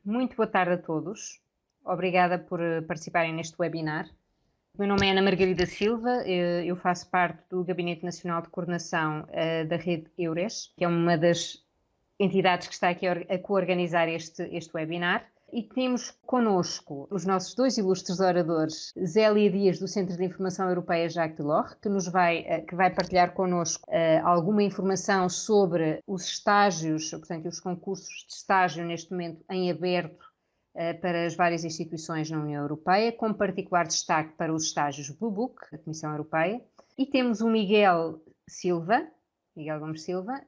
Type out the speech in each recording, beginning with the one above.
Muito boa tarde a todos. Obrigada por participarem neste webinar. O meu nome é Ana Margarida Silva, eu faço parte do Gabinete Nacional de Coordenação da rede EURES, que é uma das entidades que está aqui a co-organizar este webinar. E temos connosco os nossos dois ilustres oradores, Zélia Dias, do Centro de Informação Europeia Jacques Delors, que vai partilhar connosco alguma informação sobre os estágios, portanto, os concursos de estágio neste momento em aberto para as várias instituições na União Europeia, com particular destaque para os estágios Blue Book, da Comissão Europeia. E temos o Miguel Gomes Silva,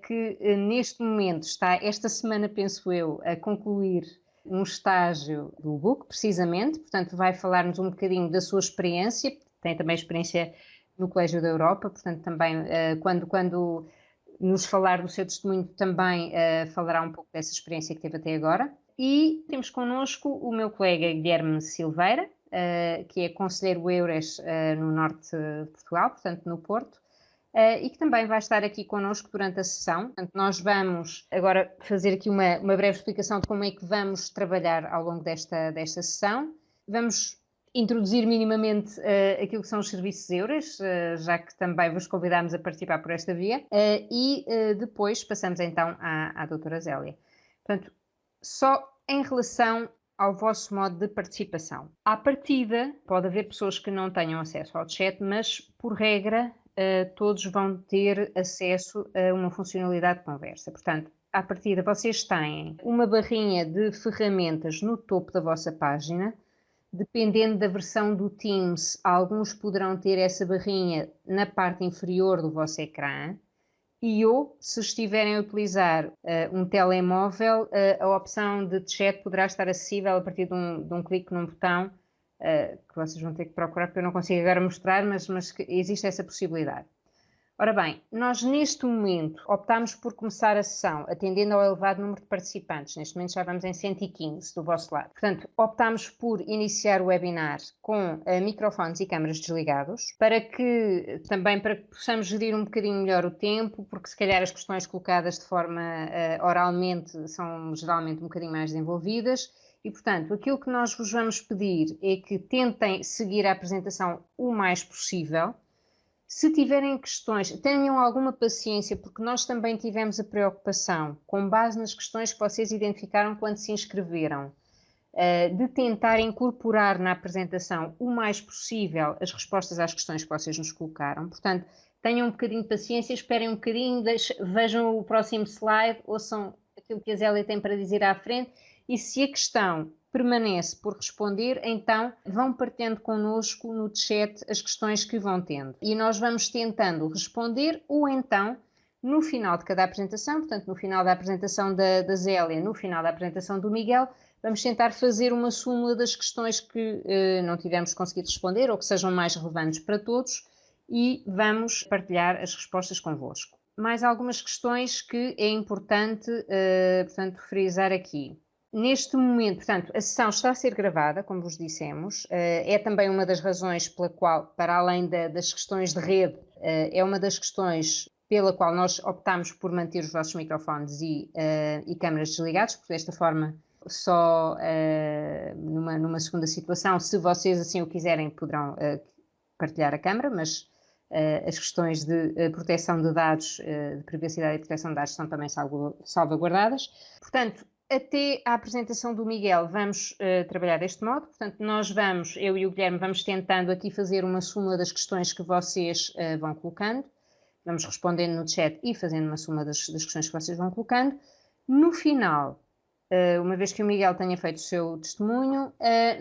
que neste momento está, esta semana, penso eu, a concluir um estágio do Book, precisamente, portanto vai falar-nos um bocadinho da sua experiência, tem também experiência no Colégio da Europa, portanto também quando nos falar do seu testemunho também falará um pouco dessa experiência que teve até agora. E temos connosco o meu colega Guilherme Silveira, que é conselheiro EURES no norte de Portugal, portanto no Porto, e que também vai estar aqui connosco durante a sessão. Portanto, nós vamos agora fazer aqui uma breve explicação de como é que vamos trabalhar ao longo desta sessão. Vamos introduzir minimamente aquilo que são os serviços EURES, já que também vos convidámos a participar por esta via, e depois passamos então à doutora Zélia. Portanto, só em relação ao vosso modo de participação. À partida, pode haver pessoas que não tenham acesso ao chat, mas, por regra, todos vão ter acesso a uma funcionalidade de conversa. Portanto, à partida, vocês têm uma barrinha de ferramentas no topo da vossa página. Dependendo da versão do Teams, alguns poderão ter essa barrinha na parte inferior do vosso ecrã. ou, se estiverem a utilizar um telemóvel, a opção de chat poderá estar acessível a partir de um clique num botão, que vocês vão ter que procurar, porque eu não consigo agora mostrar, mas que existe essa possibilidade. Ora bem, nós neste momento optámos por começar a sessão atendendo ao elevado número de participantes. Neste momento já vamos em 115 do vosso lado. Portanto, optámos por iniciar o webinar com microfones e câmaras desligados, também para que possamos gerir um bocadinho melhor o tempo, porque se calhar as questões colocadas de forma oralmente são geralmente um bocadinho mais desenvolvidas. E, portanto, aquilo que nós vos vamos pedir é que tentem seguir a apresentação o mais possível. Se tiverem questões, tenham alguma paciência, porque nós também tivemos a preocupação, com base nas questões que vocês identificaram quando se inscreveram, de tentar incorporar na apresentação o mais possível as respostas às questões que vocês nos colocaram. Portanto, tenham um bocadinho de paciência, esperem um bocadinho, vejam o próximo slide, ouçam aquilo que a Zélia tem para dizer à frente, e se a questão permanece por responder, então vão partilhando connosco no chat as questões que vão tendo. E nós vamos tentando responder, ou então, no final de cada apresentação, portanto, no final da apresentação da Zélia, no final da apresentação do Miguel, vamos tentar fazer uma súmula das questões que não tivemos conseguido responder ou que sejam mais relevantes para todos, e vamos partilhar as respostas convosco. Mais algumas questões que é importante, portanto, frisar aqui. Neste momento, portanto, a sessão está a ser gravada, como vos dissemos, é também uma das razões pela qual, para além das questões de rede, é uma das questões pela qual nós optámos por manter os vossos microfones e câmaras desligados, porque desta forma, só numa segunda situação, se vocês assim o quiserem, poderão partilhar a câmara, mas as questões de proteção de dados, de privacidade e proteção de dados são também salvaguardadas. Portanto, até à apresentação do Miguel vamos trabalhar deste modo, portanto eu e o Guilherme vamos tentando aqui fazer uma súmula das questões que vocês vão colocando, vamos respondendo no chat e fazendo uma súmula das questões que vocês vão colocando. No final, uma vez que o Miguel tenha feito o seu testemunho,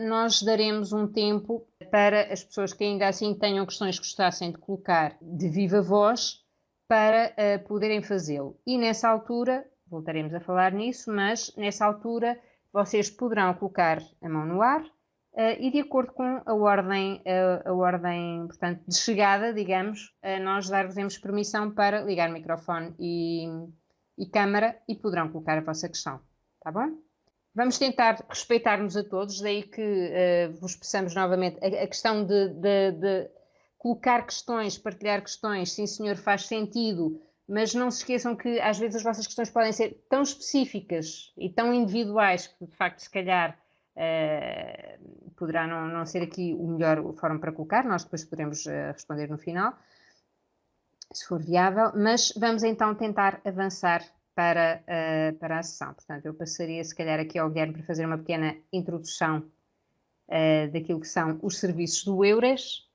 nós daremos um tempo para as pessoas que ainda assim tenham questões que gostassem de colocar de viva voz para poderem fazê-lo. E nessa altura, voltaremos a falar nisso, mas nessa altura vocês poderão colocar a mão no ar e de acordo com a ordem, portanto, de chegada, digamos, nós dar-vos permissão para ligar o microfone e câmara e poderão colocar a vossa questão. Tá bom? Vamos tentar respeitar-nos a todos, daí que vos peçamos novamente a questão de colocar questões, partilhar questões, sim senhor, faz sentido, mas não se esqueçam que às vezes as vossas questões podem ser tão específicas e tão individuais que, de facto, se calhar poderá não ser aqui o melhor fórum para colocar, nós depois poderemos responder no final, se for viável, mas vamos então tentar avançar para a sessão. Portanto, eu passaria se calhar aqui ao Guilherme para fazer uma pequena introdução daquilo que são os serviços do EURES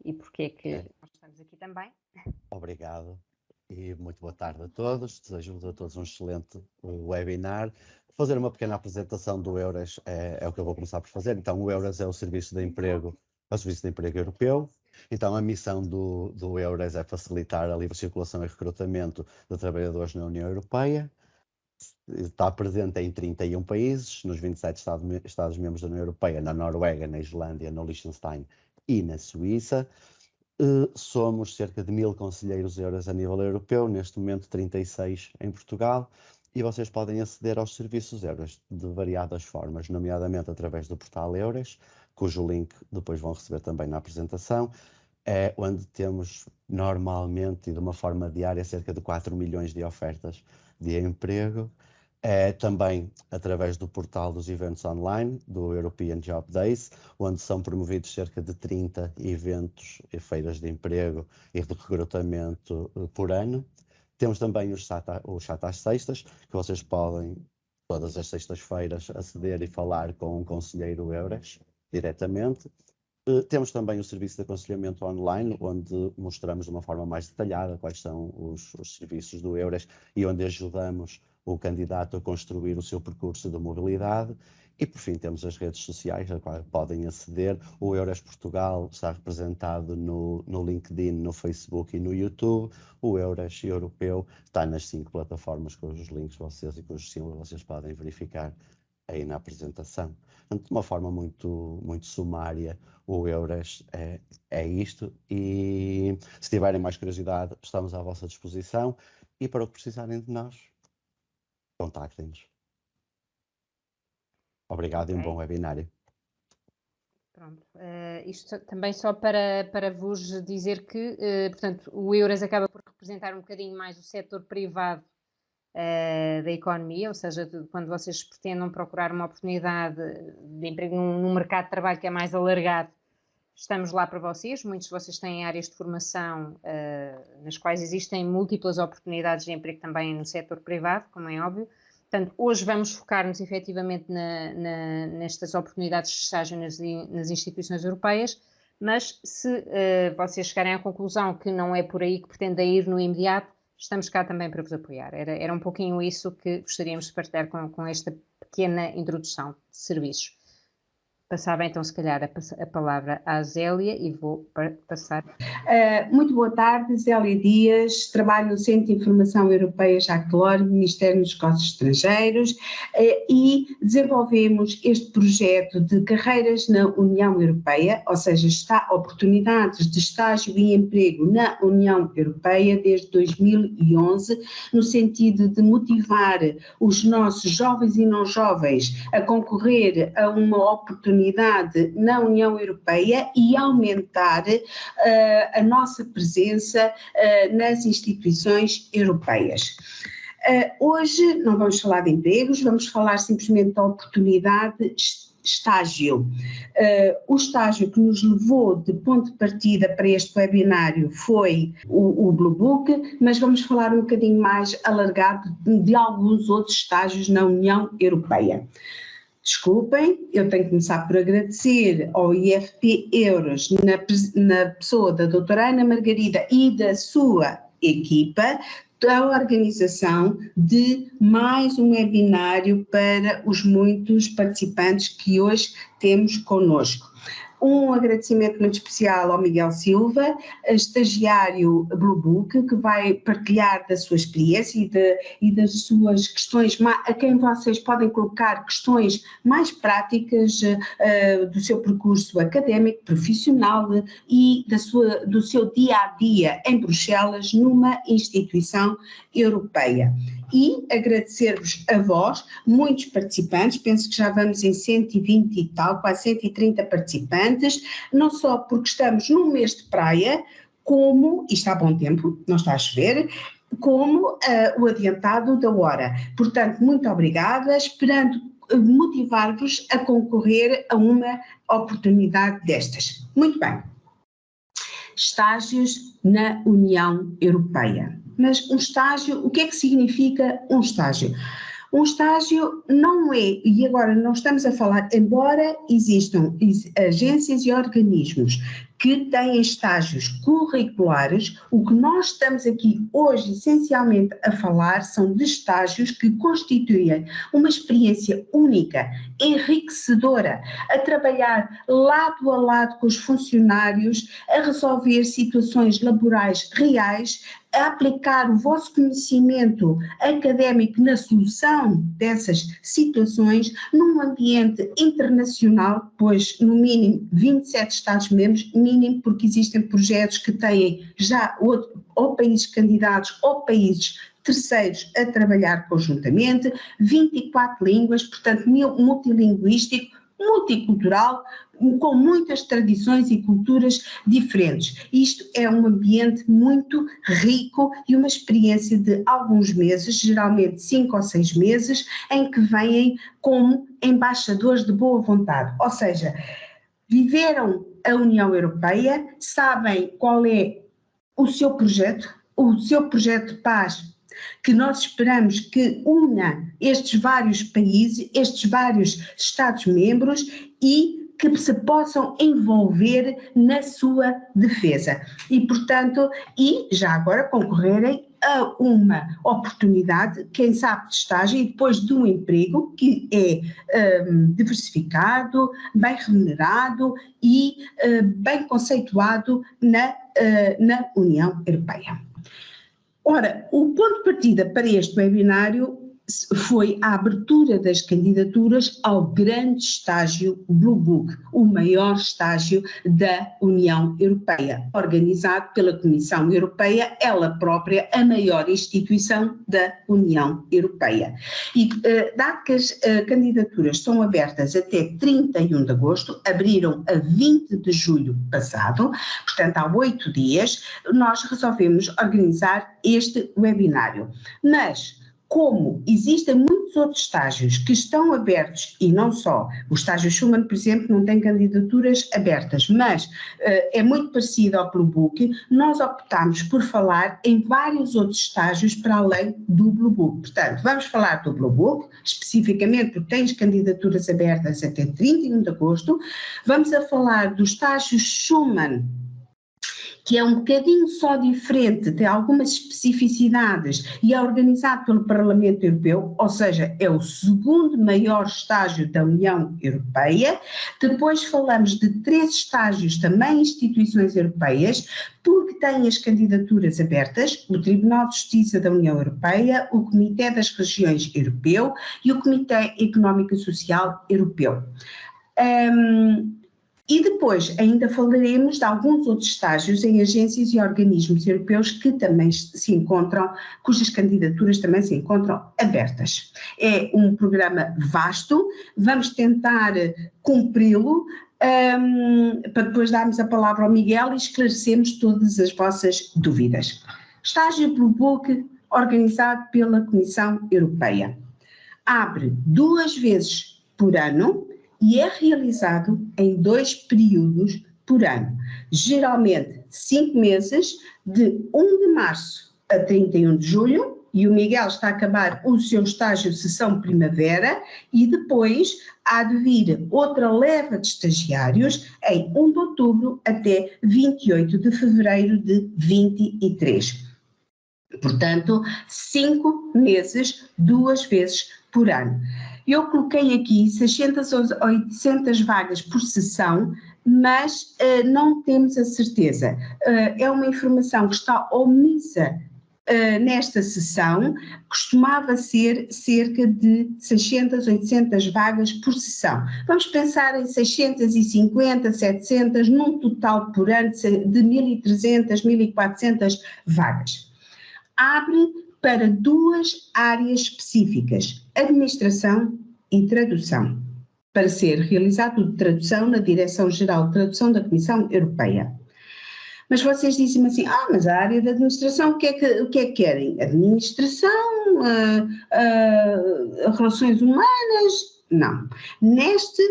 e porque é que nós estamos aqui também. Obrigado e muito boa tarde a todos. Desejo-vos a todos um excelente webinar. Fazer uma pequena apresentação do EURES é o que eu vou começar por fazer. Então, o EURES é o Serviço de Emprego, Europeu. Então, a missão do EURES é facilitar a livre circulação e recrutamento de trabalhadores na União Europeia. Está presente em 31 países, nos 27 Estados-membros da União Europeia, na Noruega, na Islândia, no Liechtenstein e na Suíça. Somos cerca de 1000 conselheiros EURES a nível europeu, neste momento 36 em Portugal, e vocês podem aceder aos serviços EURES de variadas formas, nomeadamente através do portal EURES, cujo link depois vão receber também na apresentação, onde temos normalmente e de uma forma diária cerca de 4 milhões de ofertas de emprego. Também através do portal dos eventos online, do European Job Days, onde são promovidos cerca de 30 eventos e feiras de emprego e de recrutamento por ano. Temos também o chat às sextas, que vocês podem, todas as sextas-feiras, aceder e falar com um conselheiro EURES diretamente. Temos também o serviço de aconselhamento online, onde mostramos de uma forma mais detalhada quais são os serviços do EURES e onde ajudamos o candidato a construir o seu percurso de mobilidade. E, por fim, temos as redes sociais a quais podem aceder. O EURES Portugal está representado no LinkedIn, no Facebook e no YouTube. O EURES Europeu está nas 5 plataformas cujos links e cujos símbolos vocês podem verificar aí na apresentação. Portanto, de uma forma muito sumária, o EURES é isto, e se tiverem mais curiosidade, estamos à vossa disposição, e para o que precisarem de nós, contactem-nos. Obrigado e um bom webinário. Pronto, isto também só para vos dizer que, portanto, o EURES acaba por representar um bocadinho mais o setor privado da economia, ou seja, quando vocês pretendam procurar uma oportunidade de emprego num mercado de trabalho que é mais alargado, estamos lá para vocês. Muitos de vocês têm áreas de formação nas quais existem múltiplas oportunidades de emprego também no setor privado, como é óbvio. Portanto, hoje vamos focar-nos efetivamente nestas oportunidades de estágio nas instituições europeias, mas se vocês chegarem à conclusão que não é por aí que pretendem ir no imediato, estamos cá também para vos apoiar. Era um pouquinho isso que gostaríamos de partilhar com esta pequena introdução de serviços. Passava então, se calhar, a palavra à Zélia e vou passar. Muito boa tarde, Zélia Dias, trabalho no Centro de Informação Europeia Jacques Delors, Ministério dos Negócios Estrangeiros, e desenvolvemos este projeto de carreiras na União Europeia, ou seja, oportunidades de estágio e emprego na União Europeia desde 2011, no sentido de motivar os nossos jovens e não jovens a concorrer a uma oportunidade na União Europeia e aumentar a nossa presença nas instituições europeias. Hoje não vamos falar de empregos, vamos falar simplesmente da oportunidade estágio. O estágio que nos levou de ponto de partida para este webinário foi o Blue Book, mas vamos falar um bocadinho mais alargado de alguns outros estágios na União Europeia. Desculpem, eu tenho que começar por agradecer ao IFP EURES, na pessoa da doutora Ana Margarida e da sua equipa, a organização de mais um webinário para os muitos participantes que hoje temos connosco. Um agradecimento muito especial ao Miguel Silva, estagiário Blue Book, que vai partilhar da sua experiência e das suas questões, a quem vocês podem colocar questões mais práticas do seu percurso académico, profissional e do seu dia-a-dia em Bruxelas, numa instituição europeia. E agradecer-vos a vós, muitos participantes, penso que já vamos em 120 e tal, quase 130 participantes, não só porque estamos num mês de praia, como, e está a bom tempo, não está a chover, como o adiantado da hora. Portanto, muito obrigada, esperando motivar-vos a concorrer a uma oportunidade destas. Muito bem. Estágios na União Europeia. Mas um estágio, o que é que significa um estágio? Um estágio não é, e agora não estamos a falar, embora existam agências e organismos que têm estágios curriculares, o que nós estamos aqui hoje essencialmente a falar são de estágios que constituem uma experiência única, enriquecedora, a trabalhar lado a lado com os funcionários, a resolver situações laborais reais, a aplicar o vosso conhecimento académico na solução dessas situações num ambiente internacional, pois no mínimo 27 Estados-membros, mínimo porque existem projetos que têm já ou países candidatos ou países terceiros a trabalhar conjuntamente, 24 línguas, portanto multilinguístico, multicultural, com muitas tradições e culturas diferentes. Isto é um ambiente muito rico e uma experiência de alguns meses, geralmente 5 ou 6 meses, em que vêm como embaixadores de boa vontade, ou seja, viveram a União Europeia, sabem qual é o seu projeto de paz, que nós esperamos que una estes vários países, estes vários Estados-membros e que se possam envolver na sua defesa e, portanto, já agora concorrerem a uma oportunidade, quem sabe de estágio e depois de um emprego que é diversificado, bem remunerado e bem conceituado na União Europeia. Ora, o ponto de partida para este webinário foi a abertura das candidaturas ao grande estágio Blue Book, o maior estágio da União Europeia, organizado pela Comissão Europeia, ela própria a maior instituição da União Europeia. E dado que as candidaturas são abertas até 31 de agosto, abriram a 20 de julho passado, portanto há 8 dias, nós resolvemos organizar este webinário. Mas como existem muitos outros estágios que estão abertos, e não só, o estágio Schumann, por exemplo, não tem candidaturas abertas, mas é muito parecido ao Blue Book, nós optámos por falar em vários outros estágios para além do Blue Book. Portanto, vamos falar do Blue Book, especificamente porque tens candidaturas abertas até 31 de agosto, vamos a falar do estágio Schumann, que é um bocadinho só diferente, tem algumas especificidades e é organizado pelo Parlamento Europeu, ou seja, é o segundo maior estágio da União Europeia. Depois falamos de 3 estágios, também instituições europeias, porque têm as candidaturas abertas, o Tribunal de Justiça da União Europeia, o Comitê das Regiões Europeu e o Comitê Económico e Social Europeu. E depois ainda falaremos de alguns outros estágios em agências e organismos europeus que também se encontram, cujas candidaturas também se encontram abertas. É um programa vasto, vamos tentar cumpri-lo, para depois darmos a palavra ao Miguel e esclarecermos todas as vossas dúvidas. Estágio Blue Book organizado pela Comissão Europeia. Abre 2 vezes por ano e é realizado em 2 períodos por ano, geralmente 5 meses, de 1 de março a 31 de julho, e o Miguel está a acabar o seu estágio sessão primavera, e depois há de vir outra leva de estagiários em 1 de outubro até 28 de fevereiro de 23. Portanto, 5 meses, 2 vezes por ano. Eu coloquei aqui 600 ou 800 vagas por sessão, mas não temos a certeza. É uma informação que está omissa nesta sessão, costumava ser cerca de 600, 800 vagas por sessão. Vamos pensar em 650, 700, num total por ano de 1.300, 1.400 vagas. Abre para 2 áreas específicas, administração e tradução, para ser realizado de tradução na Direção-Geral de Tradução da Comissão Europeia. Mas vocês dizem-me assim, mas a área da administração, o que é que querem? Administração, relações humanas? Não. Neste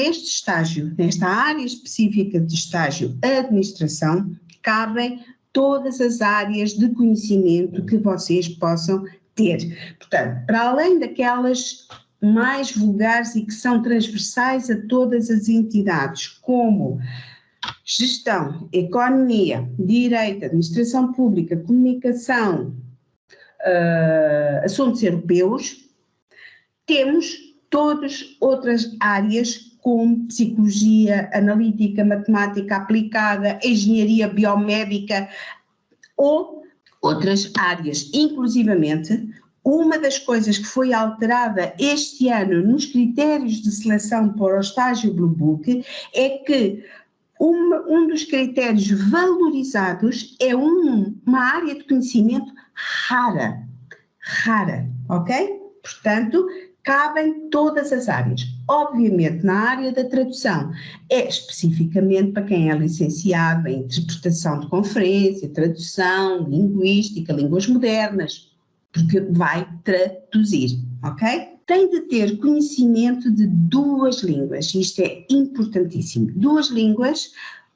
estágio, nesta área específica de estágio administração, cabem todas as áreas de conhecimento que vocês possam ter. Portanto, para além daquelas mais vulgares e que são transversais a todas as entidades, como gestão, economia, direito, administração pública, comunicação, assuntos europeus, temos todas outras áreas como psicologia analítica, matemática aplicada, engenharia biomédica ou outras áreas. Inclusivamente, uma das coisas que foi alterada este ano nos critérios de seleção para o estágio Blue Book é que um dos critérios valorizados é uma área de conhecimento rara, ok? Portanto, cabem todas as áreas. Obviamente, na área da tradução, é especificamente para quem é licenciado em interpretação de conferência, tradução, linguística, línguas modernas, porque vai traduzir, ok? Tem de ter conhecimento de 2 línguas, isto é importantíssimo, 2 línguas,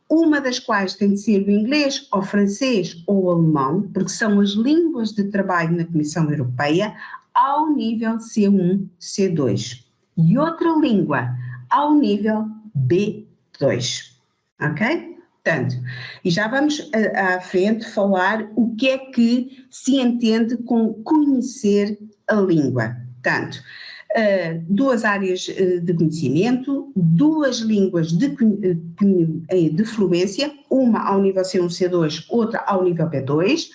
uma das quais tem de ser o inglês, ou francês ou alemão, porque são as línguas de trabalho na Comissão Europeia, ao nível C1, C2, e outra língua ao nível B2, ok? Portanto, e já vamos à frente falar o que é que se entende com conhecer a língua. Portanto, 2 áreas de conhecimento, 2 línguas de fluência, uma ao nível C1, C2, outra ao nível B2,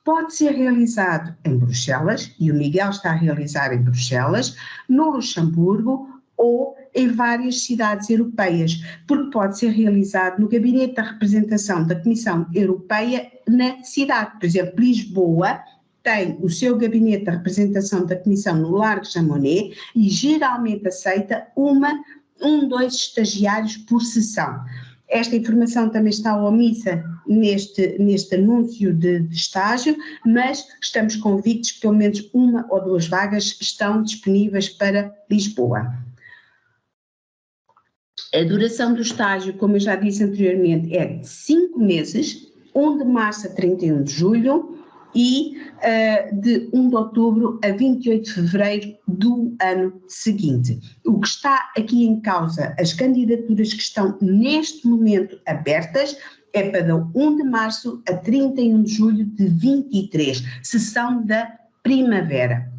pode ser realizado em Bruxelas, e o Miguel está a realizar em Bruxelas, no Luxemburgo ou em várias cidades europeias, porque pode ser realizado no gabinete da representação da Comissão Europeia na cidade. Por exemplo, Lisboa tem o seu gabinete da representação da Comissão no Largo Chamonix e geralmente aceita 2 estagiários por sessão. Esta informação também está omissa neste anúncio de estágio, mas estamos convictos que pelo menos 1 ou 2 vagas estão disponíveis para Lisboa. A duração do estágio, como eu já disse anteriormente, é de 5 meses, 1 de março a 31 de julho e de 1 de outubro a 28 de fevereiro do ano seguinte. O que está aqui em causa, as candidaturas que estão neste momento abertas, é para 1 de março a 31 de julho de 23, sessão da primavera.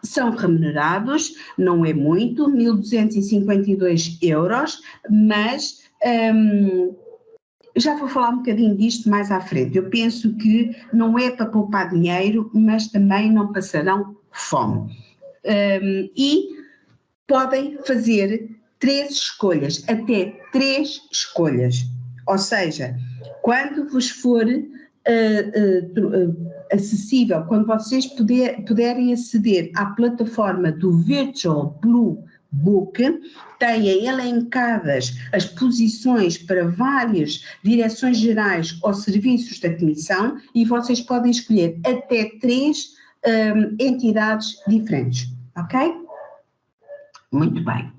São remunerados, não é muito, 1.252 euros, mas já vou falar um bocadinho disto mais à frente. Eu penso que não é para poupar dinheiro, mas também não passarão fome. E podem fazer 3 escolhas, até 3 escolhas. Ou seja, quando vos for acessível, quando vocês puderem aceder à plataforma do Virtual Blue Book, têm elencadas as posições para várias direções gerais ou serviços da Comissão e vocês podem escolher até 3 entidades diferentes, ok? Muito bem.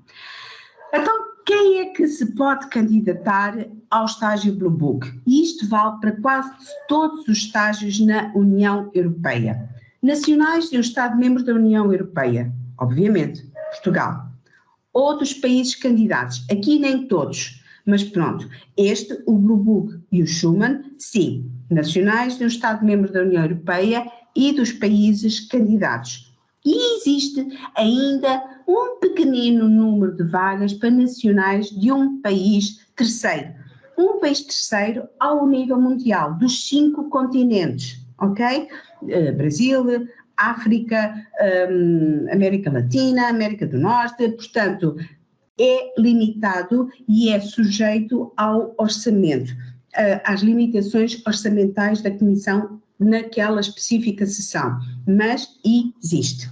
Então, quem é que se pode candidatar ao estágio Blue Book? E isto vale para quase todos os estágios na União Europeia. Nacionais de um Estado-membro da União Europeia, obviamente, Portugal. Outros países candidatos, aqui nem todos, mas pronto, o Blue Book e o Schuman, sim, nacionais de um Estado-membro da União Europeia e dos países candidatos. E existe ainda um pequenino número de vagas para nacionais de um país terceiro. Um país terceiro ao nível mundial, dos 5 continentes, ok? Brasil, África, América Latina, América do Norte, portanto, é limitado e é sujeito ao orçamento, às limitações orçamentais da Comissão naquela específica sessão, mas existe.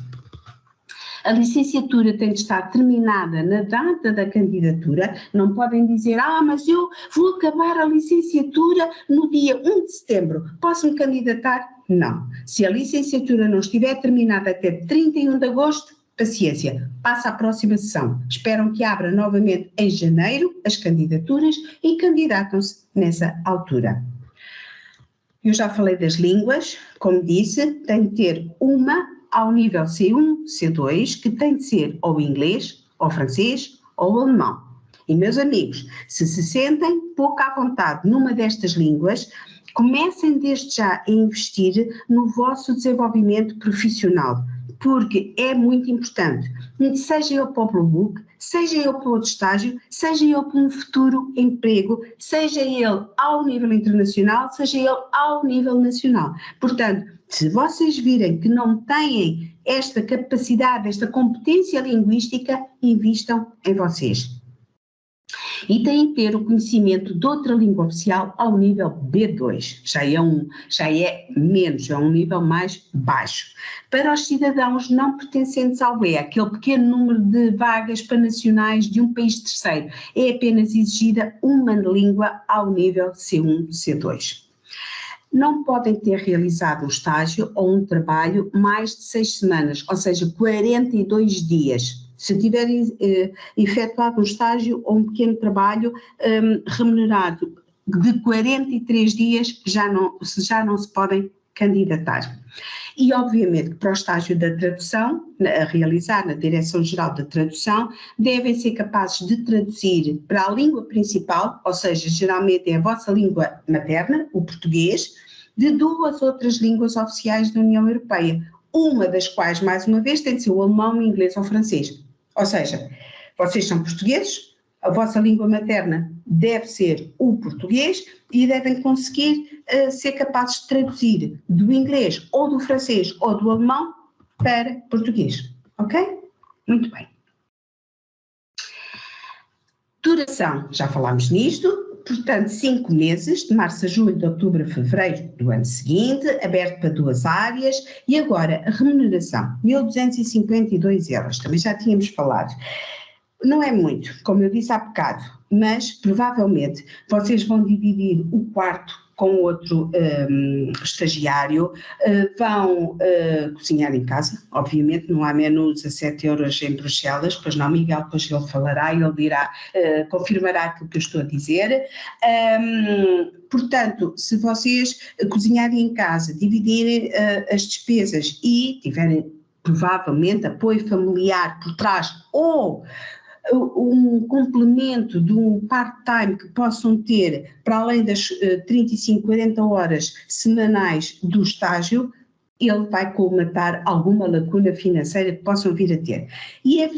A licenciatura tem de estar terminada na data da candidatura, não podem dizer, mas eu vou acabar a licenciatura no dia 1 de setembro, posso-me candidatar? Não. Se a licenciatura não estiver terminada até 31 de agosto, paciência, passa à próxima sessão. Esperam que abra novamente em janeiro as candidaturas e candidatam-se nessa altura. Eu já falei das línguas, como disse, tem de ter uma ao nível C1, C2, que tem de ser ou inglês, ou francês, ou alemão. E, meus amigos, se sentem pouco à vontade numa destas línguas, comecem desde já a investir no vosso desenvolvimento profissional, porque é muito importante, seja ele para o Blue Book, seja ele para outro estágio, seja ele para um futuro emprego, seja ele ao nível internacional, seja ele ao nível nacional. Portanto, se vocês virem que não têm esta capacidade, esta competência linguística, invistam em vocês. E têm que ter o conhecimento de outra língua oficial ao nível B2, já é menos, é um nível mais baixo. Para os cidadãos não pertencentes ao UE, aquele pequeno número de vagas para nacionais de um país terceiro, é apenas exigida uma língua ao nível C1, C2. Não podem ter realizado um estágio ou um trabalho mais de 6 semanas, ou seja, 42 dias. Se tiverem efetuado um estágio ou um pequeno trabalho remunerado de 43 dias, já não se podem candidatar. E, obviamente, que para o estágio da tradução, a realizar na Direção-Geral da Tradução, devem ser capazes de traduzir para a língua principal, ou seja, geralmente é a vossa língua materna, o português, de 2 outras línguas oficiais da União Europeia, uma das quais, mais uma vez, tem de ser o alemão, o inglês ou o francês. Ou seja, vocês são portugueses, a vossa língua materna deve ser o português e devem conseguir ser capazes de traduzir do inglês ou do francês ou do alemão para português, ok? Muito bem. Duração, já falámos nisto, portanto 5 meses, de março a julho, de outubro a fevereiro do ano seguinte, aberto para 2 áreas e agora a remuneração, 1.252 euros, também já tínhamos falado. Não é muito, como eu disse há bocado, mas provavelmente vocês vão dividir o quarto com outro estagiário, vão cozinhar em casa, obviamente não há menus a 7 euros em Bruxelas, pois não, Miguel, depois ele falará e ele dirá, confirmará aquilo que eu estou a dizer. Portanto, se vocês cozinharem em casa, dividirem as despesas e tiverem provavelmente apoio familiar por trás ou um complemento de um part-time que possam ter para além das 35, 40 horas semanais do estágio, ele vai colmatar alguma lacuna financeira que possam vir a ter. E é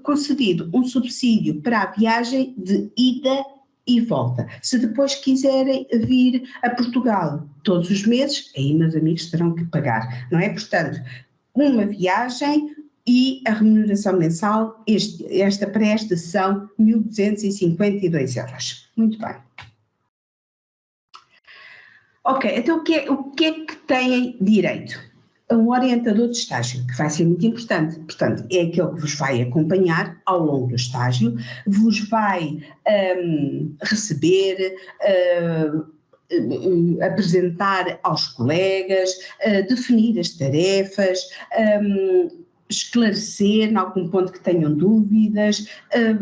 concedido um subsídio para a viagem de ida e volta. Se depois quiserem vir a Portugal todos os meses, aí, meus amigos, terão que pagar, não é? Portanto, uma viagem e a remuneração mensal, para esta são 1.252 euros. Muito bem. Ok, então o que é que têm direito? Um orientador de estágio, que vai ser muito importante, portanto, é aquele que vos vai acompanhar ao longo do estágio, vos vai receber, apresentar aos colegas, definir as tarefas, esclarecer em algum ponto que tenham dúvidas,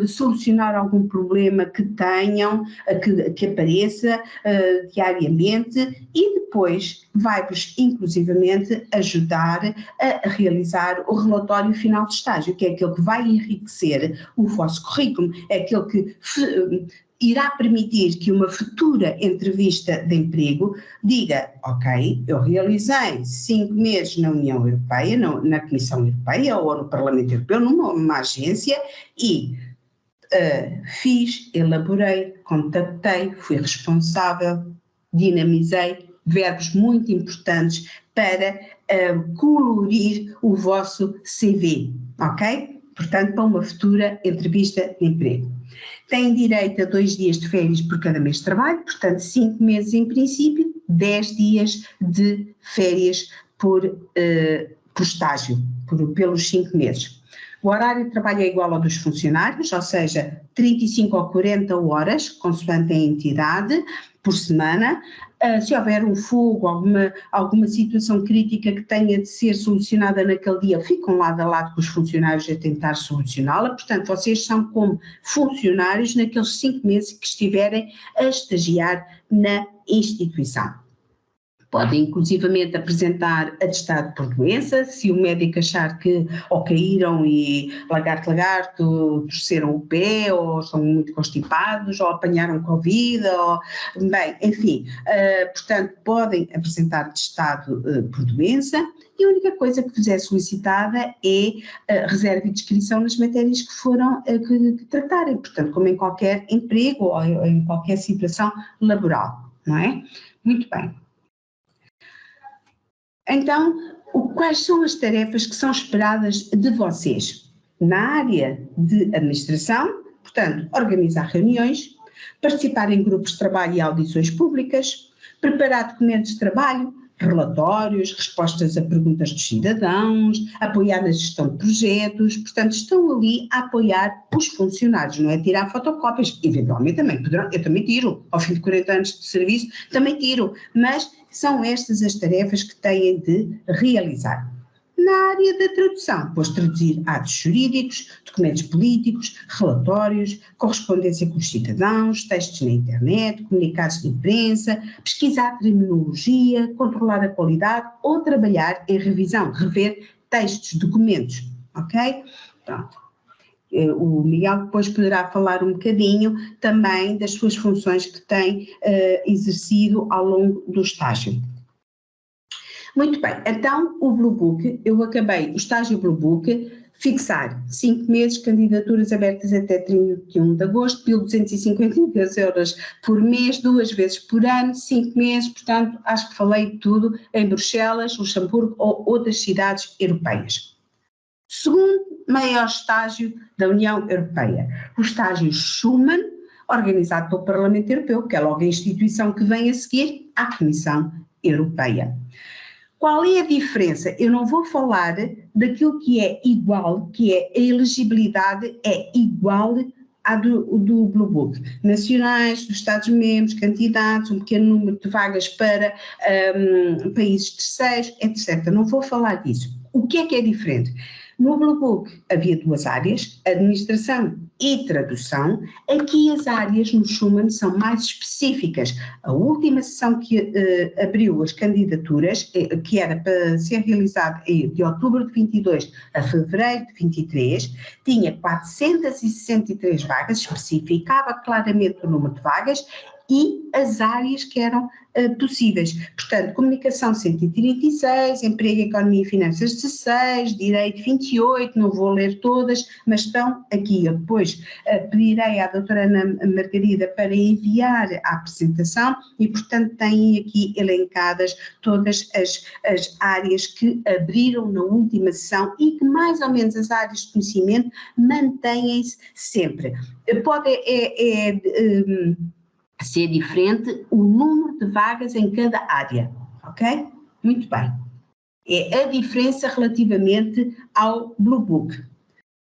solucionar algum problema que tenham, que apareça diariamente e depois vai-vos inclusivamente ajudar a realizar o relatório final de estágio, que é aquele que vai enriquecer o vosso currículo, é aquele que irá permitir que uma futura entrevista de emprego diga, ok, eu realizei 5 meses na União Europeia, na Comissão Europeia ou no Parlamento Europeu, numa agência e fiz, elaborei, contactei, fui responsável, dinamizei, verbos muito importantes para colorir o vosso CV, ok? Portanto, para uma futura entrevista de emprego. Têm direito a 2 dias de férias por cada mês de trabalho, portanto 5 meses em princípio, 10 dias de férias por por estágio, pelos 5 meses. O horário de trabalho é igual ao dos funcionários, ou seja, 35 ou 40 horas, consoante a entidade, por semana. Se houver um fogo, alguma situação crítica que tenha de ser solucionada naquele dia, ficam lado a lado com os funcionários a tentar solucioná-la. Portanto, vocês são como funcionários naqueles 5 meses que estiverem a estagiar na instituição. Podem, inclusivamente, apresentar atestado por doença, se o médico achar que ou caíram e lagarto, torceram o pé, ou estão muito constipados, ou apanharam Covid, bem, enfim, portanto, podem apresentar atestado por doença. E a única coisa que vos é solicitada é a reserva e descrição nas matérias que foram que tratarem, portanto, como em qualquer emprego ou em qualquer situação laboral, não é? Muito bem. Então, quais são as tarefas que são esperadas de vocês? Na área de administração, portanto, organizar reuniões, participar em grupos de trabalho e audições públicas, preparar documentos de trabalho, relatórios, respostas a perguntas dos cidadãos, apoiar na gestão de projetos, portanto, estão ali a apoiar os funcionários, não é tirar fotocópias, eventualmente também poderão, eu também tiro, ao fim de 40 anos de serviço, também tiro, mas são estas as tarefas que têm de realizar. Na área da tradução, pois traduzir atos jurídicos, documentos políticos, relatórios, correspondência com os cidadãos, textos na internet, comunicados de imprensa, pesquisar terminologia, controlar a qualidade ou trabalhar em revisão, rever textos, documentos, ok? Pronto. O Miguel depois poderá falar um bocadinho também das suas funções que tem exercido ao longo do estágio. Muito bem, então o Blue Book, eu acabei o estágio Blue Book, fixar 5 meses, candidaturas abertas até 31 de agosto, 1.252 euros por mês, 2 vezes por ano, 5 meses, portanto acho que falei tudo em Bruxelas, Luxemburgo ou outras cidades europeias. Segundo maior estágio da União Europeia, o estágio Schuman, organizado pelo Parlamento Europeu, que é logo a instituição que vem a seguir à Comissão Europeia. Qual é a diferença? Eu não vou falar daquilo que é igual, que é a elegibilidade é igual à do Blue Book. Nacionais, dos Estados-membros, candidatos, um pequeno número de vagas para países terceiros, etc. Não vou falar disso. O que é diferente? No Blue Book havia 2 áreas, administração e tradução. Aqui as áreas no Schuman são mais específicas. A última sessão que abriu as candidaturas, que era para ser realizada de outubro de 22 a fevereiro de 23, tinha 463 vagas, especificava claramente o número de vagas e as áreas que eram possíveis. Portanto, comunicação 136, emprego, economia e finanças 16, direito 28, não vou ler todas, mas estão aqui. Eu depois pedirei à doutora Ana Margarida para enviar a apresentação e, portanto, têm aqui elencadas todas as áreas que abriram na última sessão e que mais ou menos as áreas de conhecimento mantêm-se sempre. Pode ser diferente o número de vagas em cada área, ok? Muito bem. É a diferença relativamente ao Blue Book.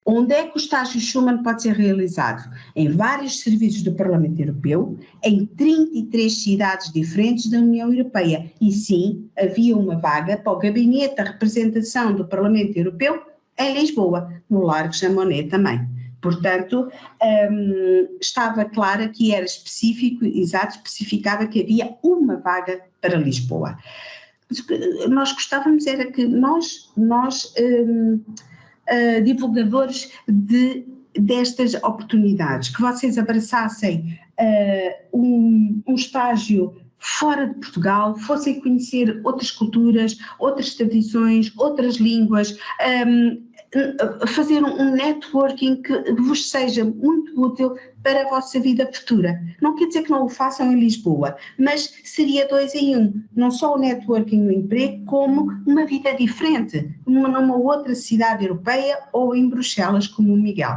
Onde é que o estágio Schuman pode ser realizado? Em vários serviços do Parlamento Europeu, em 33 cidades diferentes da União Europeia. E sim, havia uma vaga para o gabinete da representação do Parlamento Europeu em Lisboa, no Largo Chamonix também. Portanto, estava clara que era específico, exato, especificava que havia uma vaga para Lisboa. Nós gostávamos era que nós divulgadores destas oportunidades, que vocês abraçassem um estágio fora de Portugal, fossem conhecer outras culturas, outras tradições, outras línguas, fazer um networking que vos seja muito útil para a vossa vida futura. Não quer dizer que não o façam em Lisboa, mas seria 2 em 1, não só o networking no emprego, como uma vida diferente, numa outra cidade europeia ou em Bruxelas, como o Miguel.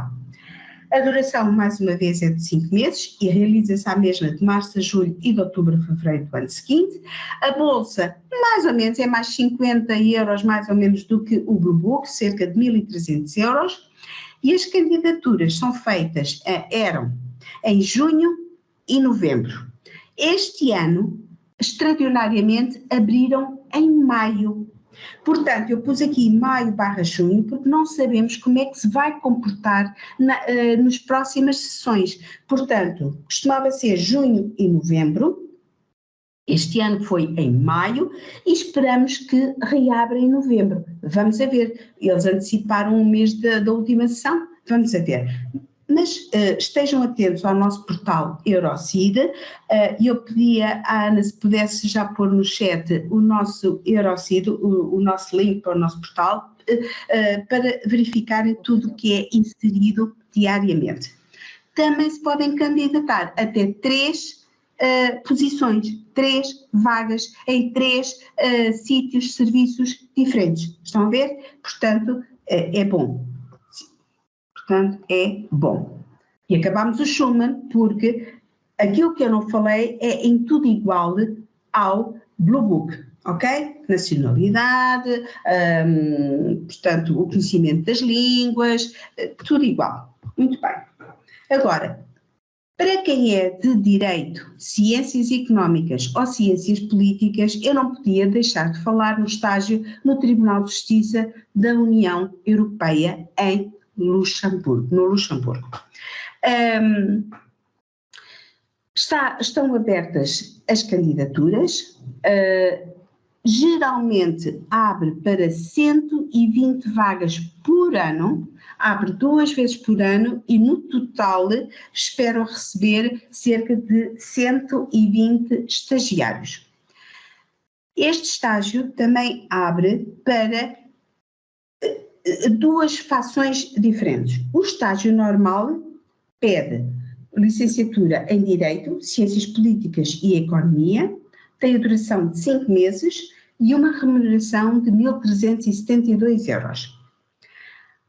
A duração, mais uma vez, é de 5 meses e realiza-se a mesma de março a julho e de outubro a fevereiro do ano seguinte. A bolsa, mais ou menos, é mais 50 euros, mais ou menos, do que o Blue Book, cerca de 1.300 euros. E as candidaturas são feitas, eram em junho e novembro. Este ano, extraordinariamente, abriram em maio. Portanto, eu pus aqui maio/junho, porque não sabemos como é que se vai comportar nas próximas sessões. Portanto, costumava ser junho e novembro, este ano foi em maio e esperamos que reabra em novembro. Vamos a ver, eles anteciparam um mês da última sessão, vamos a ver. Mas estejam atentos ao nosso portal Eurocid, e eu pedia à Ana se pudesse já pôr no chat o nosso Eurocid, o nosso link para o nosso portal, para verificarem tudo o que é inserido diariamente. Também se podem candidatar até 3 posições, 3 vagas em 3 sítios, serviços diferentes. Estão a ver? Portanto, é bom. Portanto, é bom. E acabámos o Schumann porque aquilo que eu não falei é em tudo igual ao Blue Book, ok? Nacionalidade, portanto, o conhecimento das línguas, tudo igual. Muito bem. Agora, para quem é de Direito, Ciências Económicas ou Ciências Políticas, eu não podia deixar de falar no estágio no Tribunal de Justiça da União Europeia em Luxemburgo, no Luxemburgo. Estão abertas as candidaturas, geralmente abre para 120 vagas por ano, abre 2 vezes por ano e no total esperam receber cerca de 120 estagiários. Este estágio também abre para 2 fações diferentes. O estágio normal pede licenciatura em Direito, Ciências Políticas e Economia, tem a duração de 5 meses e uma remuneração de 1.372 euros.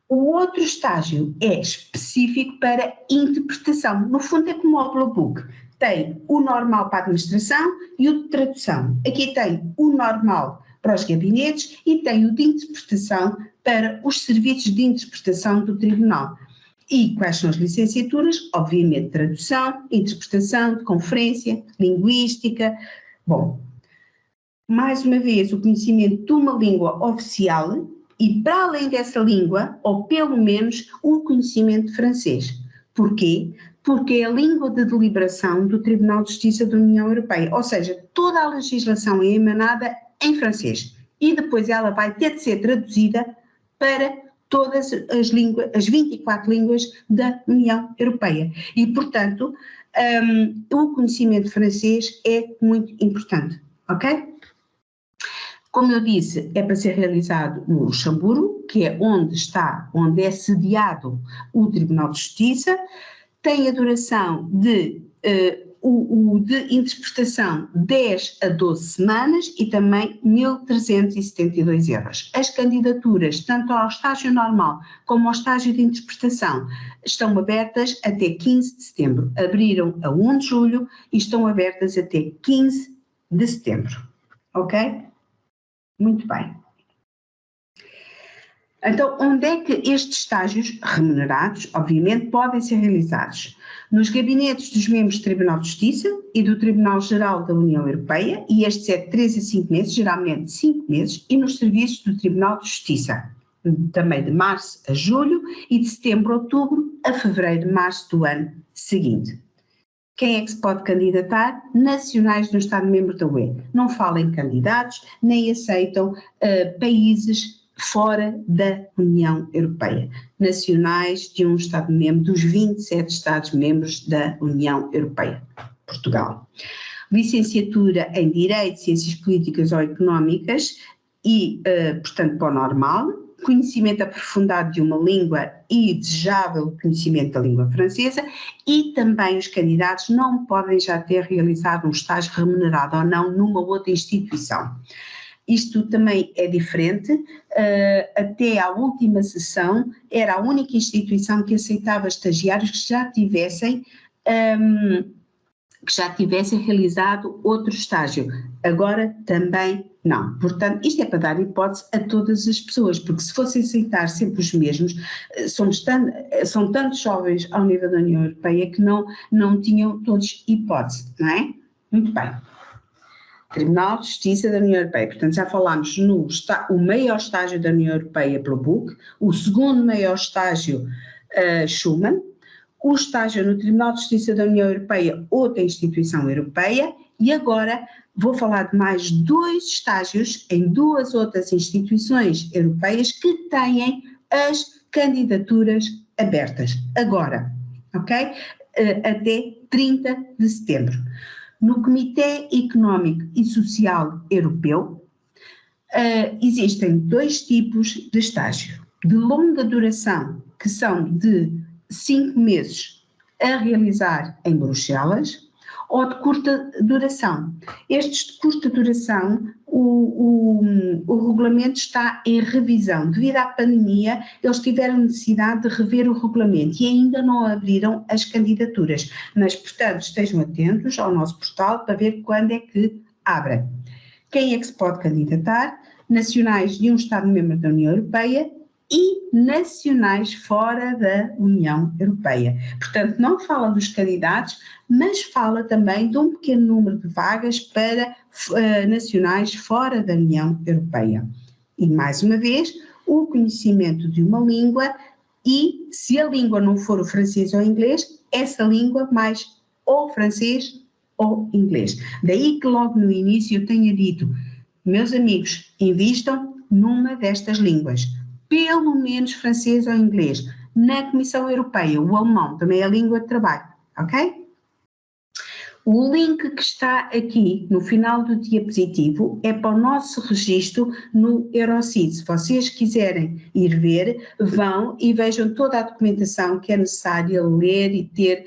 O outro estágio é específico para interpretação, no fundo é como o Blue Book, tem o normal para a administração e o de tradução. Aqui tem o normal para os gabinetes e tem o de interpretação para os serviços de interpretação do tribunal. E quais são as licenciaturas? Obviamente tradução, interpretação, de conferência, linguística. Bom, mais uma vez o conhecimento de uma língua oficial e para além dessa língua, ou pelo menos um conhecimento de francês. Porquê? Porque é a língua de deliberação do Tribunal de Justiça da União Europeia, ou seja, toda a legislação é emanada em francês e depois ela vai ter de ser traduzida para todas as línguas, as 24 línguas da União Europeia. E, portanto, o conhecimento francês é muito importante, ok? Como eu disse, é para ser realizado no Luxemburgo, que é onde é sediado o Tribunal de Justiça, tem a duração de interpretação 10 a 12 semanas e também 1.372 euros. As candidaturas, tanto ao estágio normal como ao estágio de interpretação, estão abertas até 15 de setembro. Abriram a 1 de julho e estão abertas até 15 de setembro. Ok? Muito bem. Então, onde é que estes estágios remunerados, obviamente, podem ser realizados? Nos gabinetes dos membros do Tribunal de Justiça e do Tribunal Geral da União Europeia, e estes é de 3 a 5 meses, geralmente 5 meses, e nos serviços do Tribunal de Justiça, também de março a julho e de setembro a outubro a fevereiro, março do ano seguinte. Quem é que se pode candidatar? Nacionais de um Estado-membro da UE. Não falam em candidatos, nem aceitam países fora da União Europeia. Nacionais de um Estado-membro dos 27 Estados-membros da União Europeia. Portugal. Licenciatura em Direito, Ciências Políticas ou Económicas e, portanto, para o normal. Conhecimento aprofundado de uma língua e desejável conhecimento da língua francesa, e também os candidatos não podem já ter realizado um estágio remunerado ou não numa outra instituição. Isto também é diferente, até à última sessão era a única instituição que aceitava estagiários que já tivessem realizado outro estágio, agora também não. Portanto, isto é para dar hipótese a todas as pessoas, porque se fossem aceitar sempre os mesmos, são tantos jovens ao nível da União Europeia que não tinham todos hipótese, não é? Muito bem. Tribunal de Justiça da União Europeia, portanto já falámos o maior estágio da União Europeia pelo BUC, o segundo maior estágio Schuman, o estágio no Tribunal de Justiça da União Europeia, outra instituição europeia, e agora vou falar de mais 2 estágios em 2 outras instituições europeias que têm as candidaturas abertas, agora, ok? Até 30 de setembro. No Comitê Económico e Social Europeu, existem 2 tipos de estágio, de longa duração, que são de 5 meses a realizar em Bruxelas, ou de curta duração. Estes de curta duração, o regulamento está em revisão. Devido à pandemia, eles tiveram necessidade de rever o regulamento e ainda não abriram as candidaturas. Mas, portanto, estejam atentos ao nosso portal para ver quando é que abre. Quem é que se pode candidatar? Nacionais de um Estado-membro da União Europeia e nacionais fora da União Europeia. Portanto, não fala dos candidatos, mas fala também de um pequeno número de vagas para nacionais fora da União Europeia. E, mais uma vez, o conhecimento de uma língua e, se a língua não for o francês ou o inglês, essa língua mais ou francês ou inglês. Daí que logo no início eu tenha dito, meus amigos, invistam numa destas línguas. Pelo menos francês ou inglês. Na Comissão Europeia, o alemão também é a língua de trabalho, ok? O link que está aqui no final do diapositivo é para o nosso registro no Eurocid. Se vocês quiserem ir ver, vão e vejam toda a documentação que é necessária ler e ter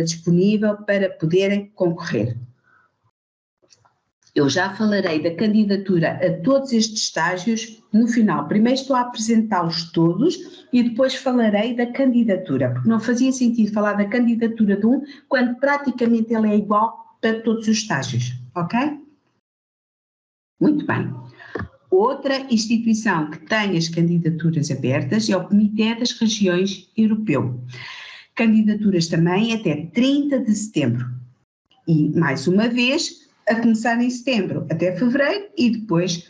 disponível para poderem concorrer. Eu já falarei da candidatura a todos estes estágios no final. Primeiro estou a apresentá-los todos e depois falarei da candidatura, porque não fazia sentido falar da candidatura de um quando praticamente ela é igual para todos os estágios, ok? Muito bem. Outra instituição que tem as candidaturas abertas é o Comitê das Regiões Europeu. Candidaturas também até 30 de setembro. E, mais uma vez, a começar em setembro até fevereiro e depois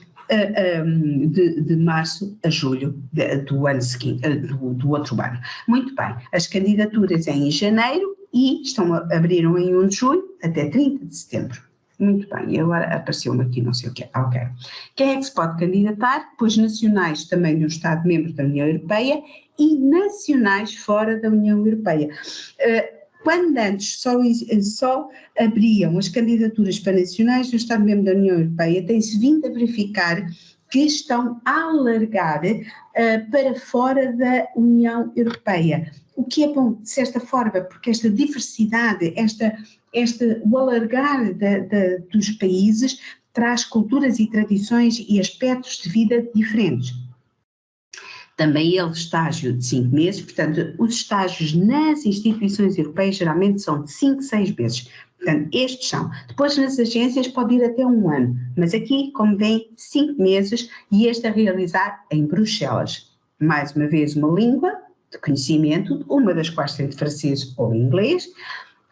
de março a julho do ano seguinte, do outro ano. Muito bem, as candidaturas em janeiro e abriram em 1 de julho até 30 de setembro. Muito bem, e agora apareceu-me aqui não sei o que é. Ok. Quem é que se pode candidatar? Pois nacionais também de um Estado-membro da União Europeia e nacionais fora da União Europeia. Quando antes só abriam as candidaturas para nacionais do Estado-membro da União Europeia, tem-se vindo a verificar que estão a alargar para fora da União Europeia. O que é bom, de certa forma, porque esta diversidade, o alargar dos países traz culturas e tradições e aspectos de vida diferentes. Também ele estágio de 5 meses, portanto, os estágios nas instituições europeias geralmente são de 5, 6 meses. Portanto, estes são. Depois nas agências pode ir até 1 ano, mas aqui, como vem, 5 meses e este a realizar em Bruxelas. Mais uma vez, uma língua de conhecimento, uma das quais tem de francês ou inglês.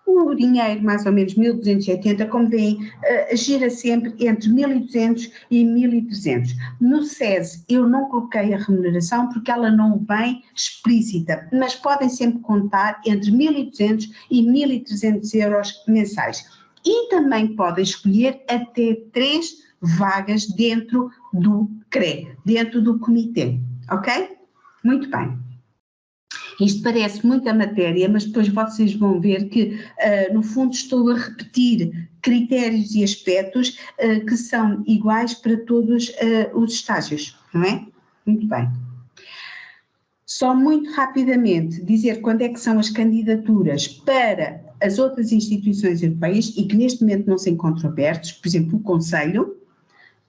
O dinheiro, mais ou menos 1.280, como veem, gira sempre entre 1.200 e 1.300. No SES eu não coloquei a remuneração porque ela não vem explícita, mas podem sempre contar entre 1.200 e 1.300 euros mensais. E também podem escolher até 3 vagas dentro do CRE, dentro do comitê, ok? Muito bem. Isto parece muita matéria, mas depois vocês vão ver que, no fundo, estou a repetir critérios e aspectos que são iguais para todos os estágios, não é? Muito bem. Só muito rapidamente dizer quando é que são as candidaturas para as outras instituições europeias e que neste momento não se encontram abertos, por exemplo, o Conselho,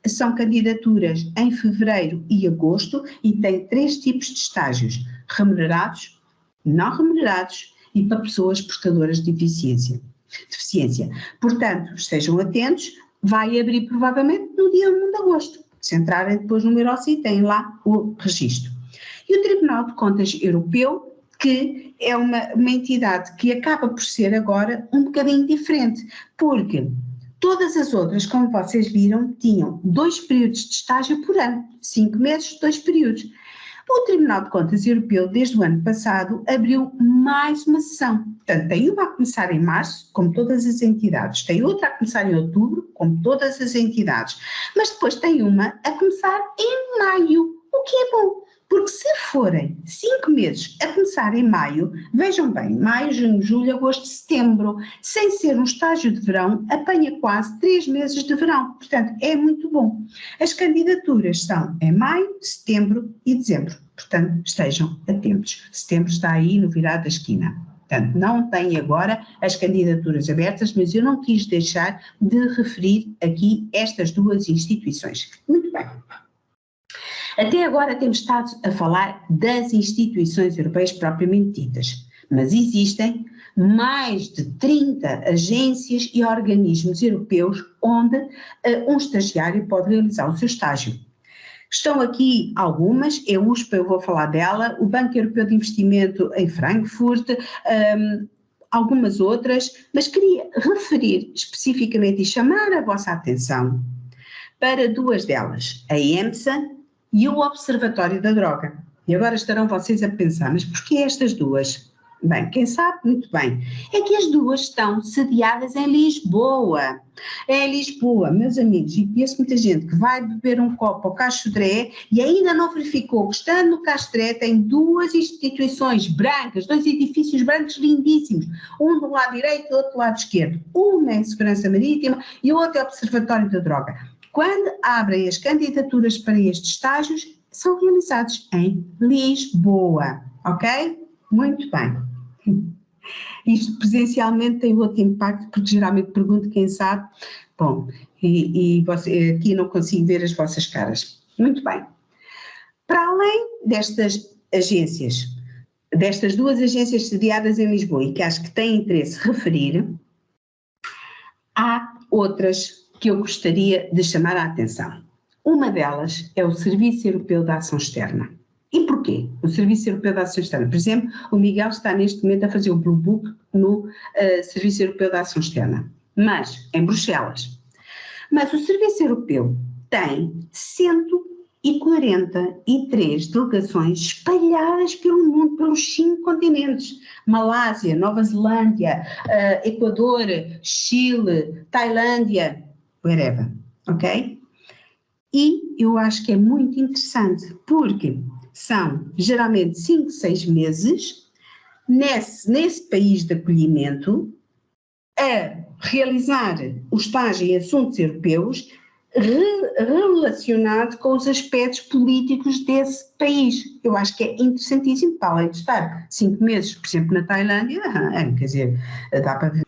são candidaturas em fevereiro e agosto e tem 3 tipos de estágios: remunerados, não remunerados e para pessoas portadoras de deficiência. Portanto, estejam atentos, vai abrir provavelmente no dia 1 de agosto. Se entrarem depois no Meroci, têm lá o registro. E o Tribunal de Contas Europeu, que é uma entidade que acaba por ser agora um bocadinho diferente, porque todas as outras, como vocês viram, tinham 2 períodos de estágio por ano, 5 meses, 2 períodos. O Tribunal de Contas Europeu, desde o ano passado, abriu mais uma sessão. Portanto, tem uma a começar em março, como todas as entidades, tem outra a começar em outubro, como todas as entidades, mas depois tem uma a começar em maio, o que é bom. Porque se forem 5 meses a começar em maio, vejam bem, maio, junho, julho, agosto, setembro, sem ser um estágio de verão, apanha quase 3 meses de verão. Portanto, é muito bom. As candidaturas são em maio, setembro e dezembro. Portanto, estejam atentos. Setembro está aí no virado da esquina. Portanto, não tem agora as candidaturas abertas, mas eu não quis deixar de referir aqui estas 2 instituições. Muito bem. Até agora temos estado a falar das instituições europeias propriamente ditas, mas existem mais de 30 agências e organismos europeus onde um estagiário pode realizar o seu estágio. Estão aqui algumas, a USPA, eu vou falar dela, o Banco Europeu de Investimento em Frankfurt, algumas outras, mas queria referir especificamente e chamar a vossa atenção para 2 delas, a EMSA e o Observatório da Droga. E agora estarão vocês a pensar, mas porquê estas 2? Bem, quem sabe muito bem, é que as 2 estão sediadas em Lisboa. É em Lisboa, meus amigos, e conheço muita gente que vai beber um copo ao Cachodré e ainda não verificou que estando no Cachodré tem 2 instituições brancas, 2 edifícios brancos lindíssimos, um do lado direito e outro do lado esquerdo. Uma é Segurança Marítima e o outro é o Observatório da Droga. Quando abrem as candidaturas para estes estágios, são realizados em Lisboa, ok? Muito bem. Isto presencialmente tem outro impacto, porque geralmente pergunto quem sabe. Bom, e você, aqui não consigo ver as vossas caras. Muito bem. Para além destas agências, destas 2 agências sediadas em Lisboa e que acho que têm interesse referir, há outras que eu gostaria de chamar a atenção. Uma delas é o Serviço Europeu de Ação Externa. E porquê? O Serviço Europeu de Ação Externa. Por exemplo, o Miguel está neste momento a fazer o Blue Book no Serviço Europeu de Ação Externa, mas em Bruxelas. Mas o Serviço Europeu tem 143 delegações espalhadas pelo mundo, pelos 5 continentes. Malásia, Nova Zelândia, Equador, Chile, Tailândia, wherever, ok? E eu acho que é muito interessante, porque são geralmente 5, 6 meses nesse país de acolhimento a realizar o estágio em assuntos europeus relacionado com os aspectos políticos desse país. Eu acho que é interessantíssimo, para além de estar 5 meses, por exemplo, na Tailândia, quer dizer, dá para ver.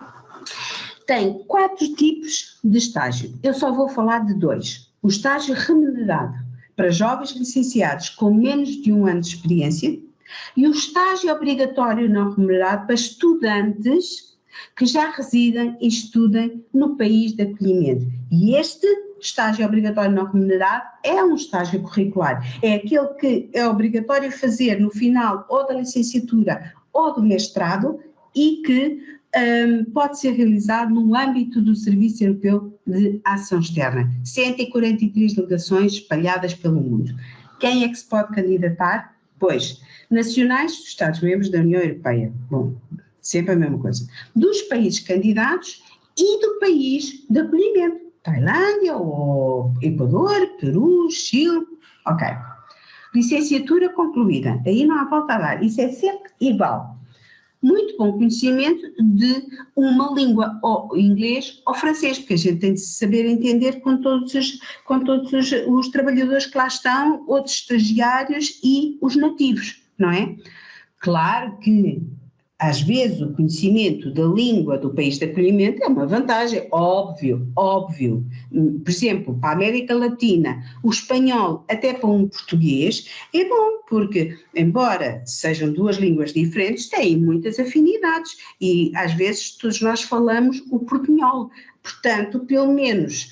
Tem 4 tipos de estágio, eu só vou falar de 2. O estágio remunerado para jovens licenciados com menos de 1 ano de experiência e o estágio obrigatório não remunerado para estudantes que já residem e estudem no país de acolhimento. E este estágio obrigatório não remunerado é um estágio curricular, é aquele que é obrigatório fazer no final ou da licenciatura ou do mestrado e que pode ser realizado no âmbito do Serviço Europeu de Ação Externa. 143 delegações espalhadas pelo mundo. Quem é que se pode candidatar? Pois, nacionais dos Estados-membros da União Europeia. Bom, sempre a mesma coisa. Dos países candidatos e do país de acolhimento. Tailândia, ou Equador, Peru, Chile, ok. Licenciatura concluída, aí não há volta a dar, isso é sempre igual. Muito bom conhecimento de uma língua, ou inglês ou francês, porque a gente tem de saber entender com todos os trabalhadores que lá estão, outros estagiários e os nativos, não é? Claro que às vezes o conhecimento da língua do país de acolhimento é uma vantagem, óbvio. Por exemplo, para a América Latina, o espanhol até para um português é bom, porque embora sejam duas línguas diferentes, têm muitas afinidades e às vezes todos nós falamos o portunhol. Portanto, pelo menos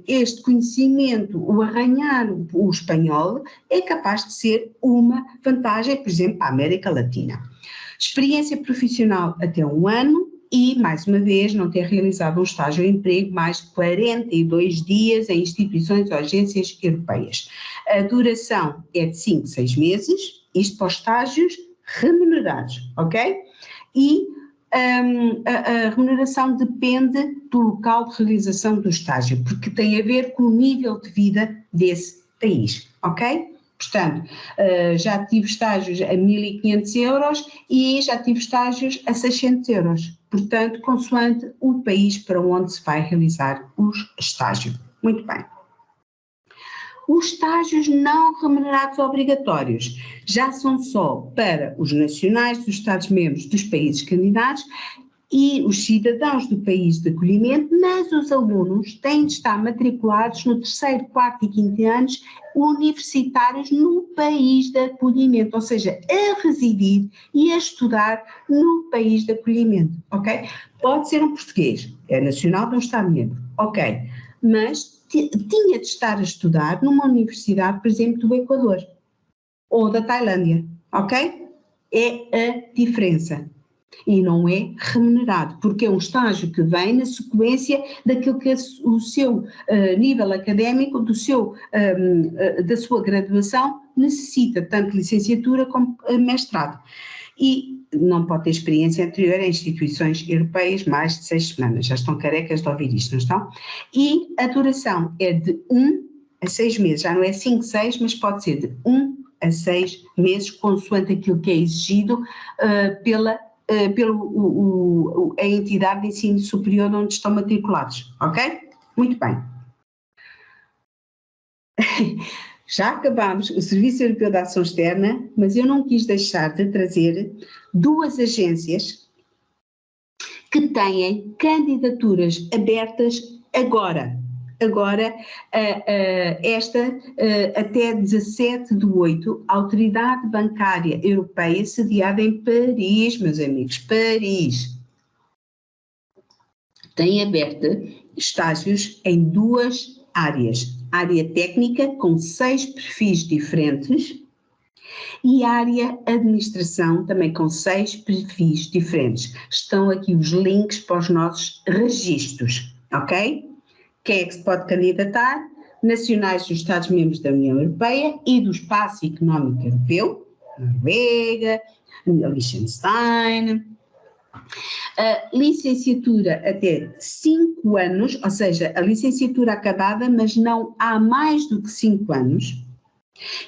este conhecimento, o arranhar o espanhol, é capaz de ser uma vantagem, por exemplo, para a América Latina. Experiência profissional até 1 ano e, mais uma vez, não ter realizado um estágio ou emprego mais de 42 dias em instituições ou agências europeias. A duração é de 5 a 6 meses, isto para os estágios remunerados, ok? E a remuneração depende do local de realização do estágio, porque tem a ver com o nível de vida desse país, ok? Portanto, já tive estágios a 1.500 euros e já tive estágios a 600 euros, portanto, consoante o país para onde se vai realizar o estágio. Muito bem. Os estágios não remunerados obrigatórios já são só para os nacionais dos Estados-membros dos países candidatos e os cidadãos do país de acolhimento, mas os alunos têm de estar matriculados no 3º, 4º e 5º anos universitários no país de acolhimento, ou seja, a residir e a estudar no país de acolhimento, ok? Pode ser um português, é nacional de um Estado-membro, ok, mas tinha de estar a estudar numa universidade, por exemplo, do Equador ou da Tailândia, ok? É a diferença. E não é remunerado, porque é um estágio que vem na sequência daquilo que é o seu nível académico, da sua graduação necessita, tanto licenciatura como mestrado. E não pode ter experiência anterior em instituições europeias mais de 6 semanas, já estão carecas de ouvir isto, não estão? E a duração é de 1 a 6 meses, já não é 5, 6, mas pode ser de 1 a 6 meses, consoante aquilo que é exigido pela entidade de ensino superior onde estão matriculados, ok? Muito bem. Já acabámos o Serviço Europeu de Ação Externa, mas eu não quis deixar de trazer 2 agências que têm candidaturas abertas agora. Esta até 17/8, a Autoridade Bancária Europeia, sediada em Paris, meus amigos, Paris, tem aberto estágios em 2 áreas. Área técnica, com 6 perfis diferentes, e área administração, também com 6 perfis diferentes. Estão aqui os links para os nossos registros, ok? Quem é que se pode candidatar? Nacionais dos Estados-membros da União Europeia e do Espaço Económico Europeu, Noruega, Liechtenstein. Licenciatura até 5 anos, ou seja, a licenciatura acabada, mas não há mais do que 5 anos.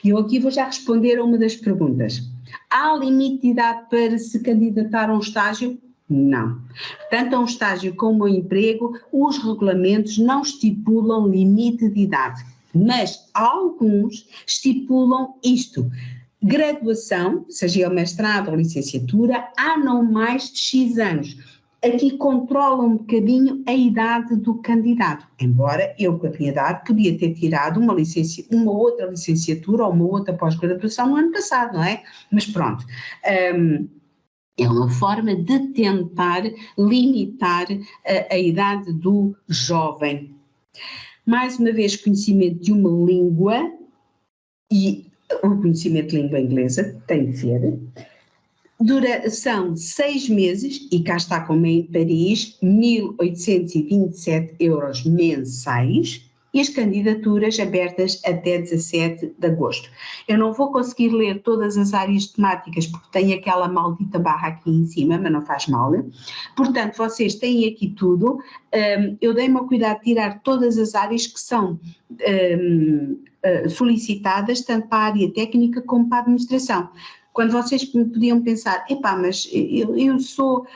E eu aqui vou já responder a uma das perguntas. Há limite de idade para se candidatar a um estágio? Não. Tanto a um estágio como a um emprego, os regulamentos não estipulam limite de idade, mas alguns estipulam isto. Graduação, seja ele mestrado ou licenciatura, há não mais de X anos. Aqui controla um bocadinho a idade do candidato, embora eu, com a minha idade, podia ter tirado uma outra licenciatura ou uma outra pós-graduação no ano passado, não é? Mas pronto, é uma forma de tentar limitar a idade do jovem. Mais uma vez, conhecimento de uma língua, e o conhecimento de língua inglesa tem de ser. Duração 6 meses, e cá está como é em Paris, 1.827 euros mensais, e as candidaturas abertas até 17 de agosto. Eu não vou conseguir ler todas as áreas temáticas porque tem aquela maldita barra aqui em cima, mas não faz mal. Portanto, vocês têm aqui tudo. Eu dei-me ao cuidado de tirar todas as áreas que são solicitadas, tanto para a área técnica como para a administração. Quando vocês podiam pensar, epá, mas eu sou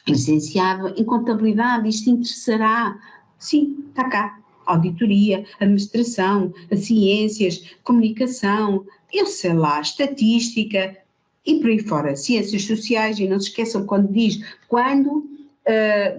licenciado em contabilidade, isto interessará? Sim, está cá. Auditoria, administração, ciências, comunicação, eu sei lá, estatística, e por aí fora, ciências sociais, e não se esqueçam quando diz,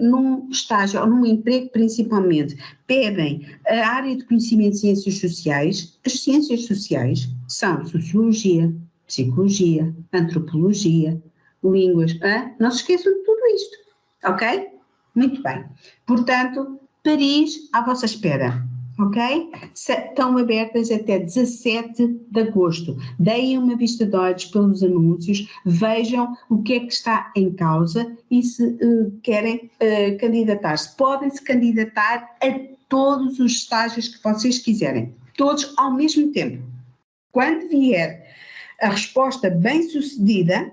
num estágio ou num emprego principalmente, pedem a área de conhecimento de ciências sociais, as ciências sociais são sociologia, psicologia, antropologia, línguas, não se esqueçam de tudo isto, ok? Muito bem. Portanto, Paris à vossa espera. Ok? Estão abertas até 17 de agosto. Deem uma vista de olhos pelos anúncios, vejam o que é que está em causa e se querem candidatar-se. Podem-se candidatar a todos os estágios que vocês quiserem, todos ao mesmo tempo. Quando vier a resposta bem-sucedida,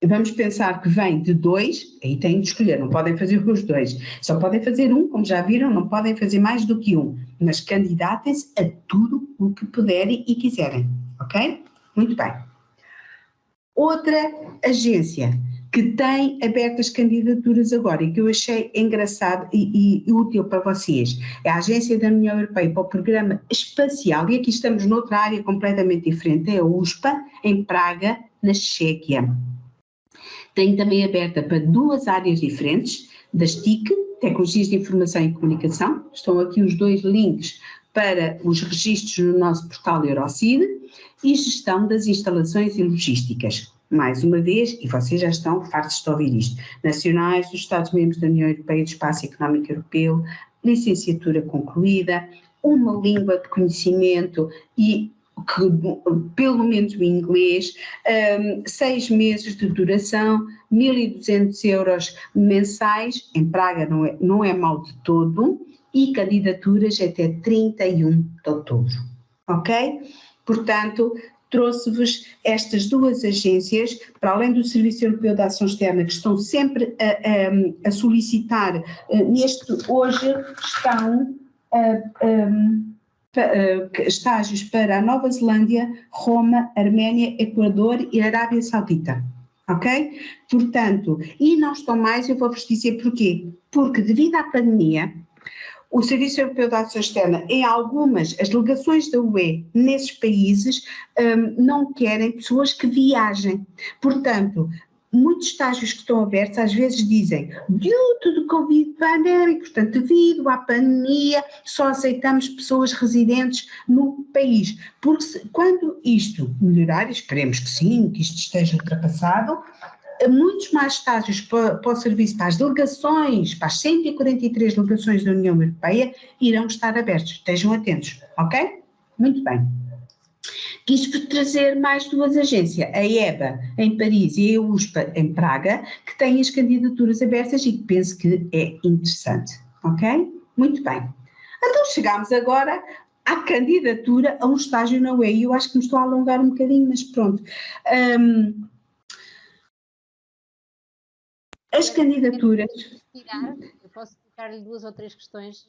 vamos pensar que vem de 2, aí têm de escolher, não podem fazer os 2, só podem fazer um, como já viram, não podem fazer mais do que um, mas candidatem-se a tudo o que puderem e quiserem, ok? Muito bem. Outra agência que tem abertas candidaturas agora e que eu achei engraçado e útil para vocês, é a Agência da União Europeia para o Programa Espacial, e aqui estamos noutra área completamente diferente, é a USPA, em Praga, na Chequia. Tem também aberta para 2 áreas diferentes, das TIC, Tecnologias de Informação e Comunicação, estão aqui os 2 links para os registros no nosso portal Eurocid, e Gestão das Instalações e Logísticas. Mais uma vez, e vocês já estão fartos de ouvir isto, nacionais dos Estados-membros da União Europeia e do Espaço Económico Europeu, licenciatura concluída, uma língua de conhecimento e pelo menos o inglês, 6 meses de duração, 1.200 euros mensais, em Praga não é mal de todo, e candidaturas até 31 de outubro, ok? Portanto, trouxe-vos estas 2 agências, para além do Serviço Europeu de Ação Externa, que estão sempre a solicitar, hoje estão estágios para a Nova Zelândia, Roma, Arménia, Equador e Arábia Saudita, ok? Portanto, e não estão mais, eu vou-vos dizer porquê. Porque devido à pandemia, o Serviço Europeu de Ação Externa, as delegações da UE nesses países não querem pessoas que viajem. Portanto, muitos estágios que estão abertos às vezes dizem, due to the Covid pandemic, portanto, devido à pandemia, só aceitamos pessoas residentes no país. Porque quando isto melhorar, e esperemos que sim, que isto esteja ultrapassado, muitos mais estágios para o serviço, para as delegações, para as 143 delegações da União Europeia, irão estar abertos. Estejam atentos, ok? Muito bem. Quis-vos trazer mais 2 agências, a EBA em Paris e a USPA em Praga, que têm as candidaturas abertas e que penso que é interessante, ok? Muito bem. Então chegámos agora à candidatura a um estágio na UE, eu acho que me estou a alongar um bocadinho, mas pronto. As candidaturas... Eu posso colocar-lhe 2 ou 3 questões,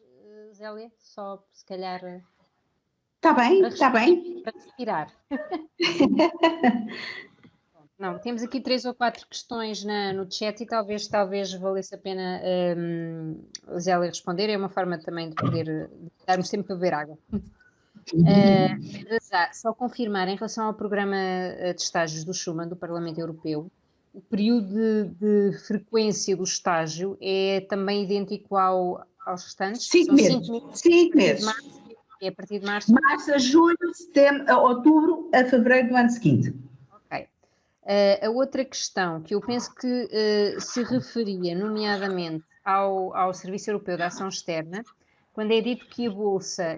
Zélia, só se calhar... Está bem, está bem. Para respirar. Não, temos aqui 3 ou 4 questões no chat e talvez valesse a pena Zélia responder. É uma forma também de poder darmos tempo para beber água. Só confirmar, em relação ao programa de estágios do Schuman, do Parlamento Europeu, o período de frequência do estágio é também idêntico aos restantes? 5 meses. 5 meses. É a partir de março? Março a julho, setembro, a outubro, a fevereiro do ano seguinte. Ok. A outra questão que eu penso que se referia, nomeadamente, ao Serviço Europeu de Ação Externa, quando é dito que a Bolsa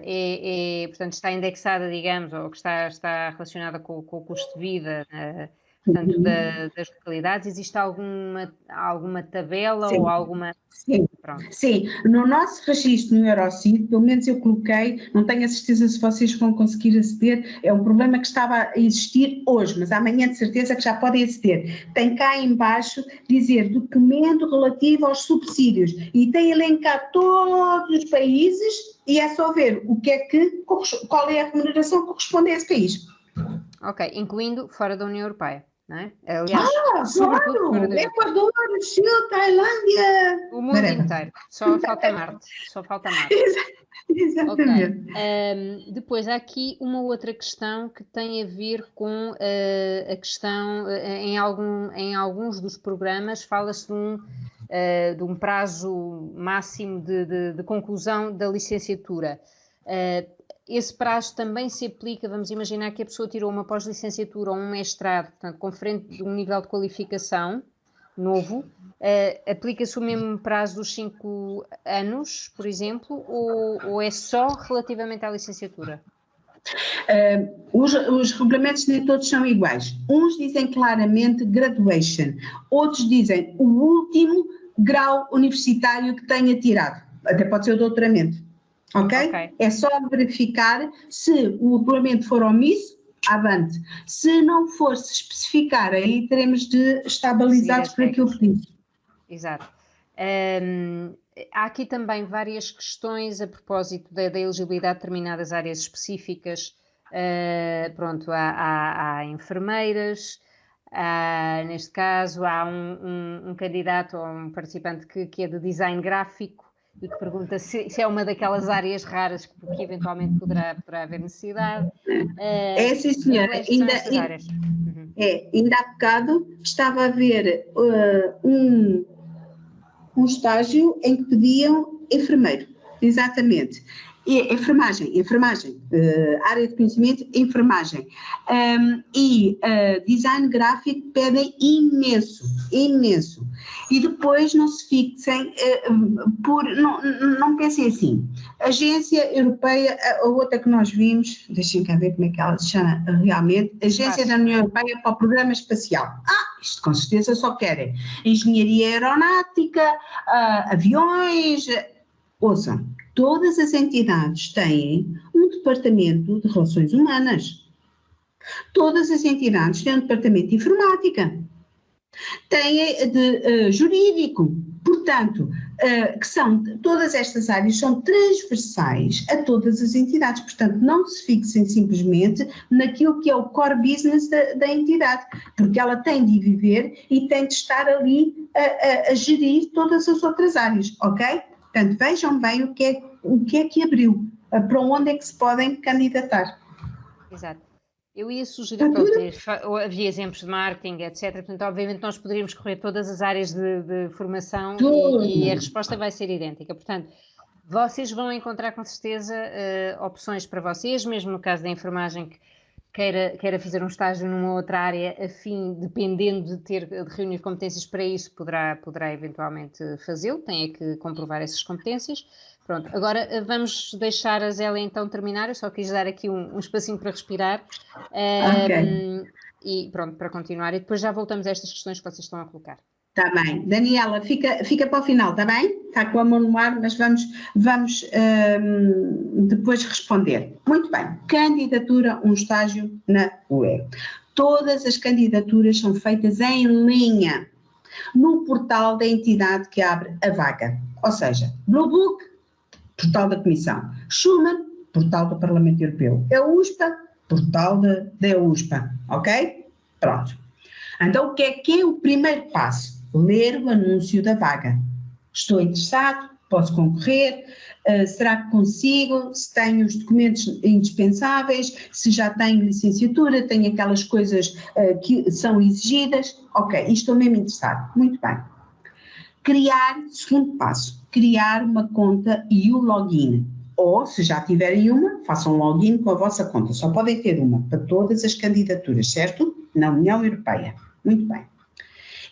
portanto, está indexada, digamos, ou que está relacionada com o custo de vida, portanto, das localidades, existe alguma tabela? Sim. Ou alguma... Sim. Sim, no nosso registro no Eurocid, pelo menos eu coloquei, não tenho a certeza se vocês vão conseguir aceder, é um problema que estava a existir hoje, mas amanhã de certeza que já podem aceder. Tem cá em baixo dizer documento relativo aos subsídios e tem elencado todos os países e é só ver qual é a remuneração que corresponde a esse país. Ok, incluindo fora da União Europeia. Não é? Aliás, claro! Equador, Chile, Tailândia... O mundo inteiro. Só falta Marte. Exatamente. Ok. Depois há aqui uma outra questão que tem a ver com a questão, em alguns dos programas fala-se de um prazo máximo de conclusão da licenciatura. Esse prazo também se aplica, vamos imaginar que a pessoa tirou uma pós-licenciatura ou um mestrado, portanto, conferente de um nível de qualificação novo, aplica-se o mesmo prazo dos 5 anos, por exemplo, ou é só relativamente à licenciatura? Os regulamentos nem todos são iguais. Uns dizem claramente graduation, outros dizem o último grau universitário que tenha tirado, até pode ser o doutoramento, ok? É só verificar se o regulamento for omisso, avante. Se não for se especificar, aí teremos de estar balizados por aquilo que diz. Exato. Há aqui também várias questões a propósito da elegibilidade de determinadas áreas específicas. Pronto, há enfermeiras, neste caso há um candidato ou um participante que é de design gráfico e que pergunta se é uma daquelas áreas raras que eventualmente poderá haver necessidade. Sim, senhora. Ainda há bocado estava a ver um estágio em que pediam enfermeiro, exatamente. Enfermagem, área de conhecimento, enfermagem. Design gráfico pedem imenso. E depois não se fixem não pensem assim. Agência Europeia, a outra que nós vimos, deixem cá ver como é que ela se chama realmente, Agência da União Europeia para o Programa Espacial. Isto com certeza só querem engenharia aeronáutica, aviões, ouçam. Todas as entidades têm um departamento de relações humanas. Todas as entidades têm um departamento de informática. Têm de jurídico. Portanto, todas estas áreas são transversais a todas as entidades. Portanto, não se fixem simplesmente naquilo que é o core business da entidade, porque ela tem de viver e tem de estar ali a gerir todas as outras áreas, ok? Portanto, vejam bem o que é que abriu, para onde é que se podem candidatar. Exato. Eu ia sugerir, havia exemplos de marketing, etc. Portanto, obviamente nós poderíamos correr todas as áreas de formação e a resposta vai ser idêntica. Portanto, vocês vão encontrar com certeza opções para vocês, mesmo no caso da enfermagem que queira fazer um estágio numa outra área, dependendo de reunir competências para isso, poderá eventualmente fazê-lo, tem que comprovar essas competências. Pronto, agora vamos deixar a Zélia então terminar, eu só quis dar aqui um espacinho para respirar, e pronto, para continuar, e depois já voltamos a estas questões que vocês estão a colocar. Está bem. Daniela, fica para o final, está bem? Está com a mão no ar, mas vamos depois responder. Muito bem. Candidatura, um estágio na UE. Todas as candidaturas são feitas em linha no portal da entidade que abre a vaga. Ou seja, Blue Book, portal da Comissão. Schuman, portal do Parlamento Europeu. EUSPA, portal da EUSPA. Ok? Pronto. Então, o que é o primeiro passo? Ler o anúncio da vaga. Estou interessado, posso concorrer, será que consigo, se tenho os documentos indispensáveis, se já tenho licenciatura, tenho aquelas coisas que são exigidas, ok, estou mesmo interessado, muito bem. Segundo passo, criar uma conta e o login, ou se já tiverem uma, façam um login com a vossa conta, só podem ter uma para todas as candidaturas, certo? Na União Europeia, muito bem.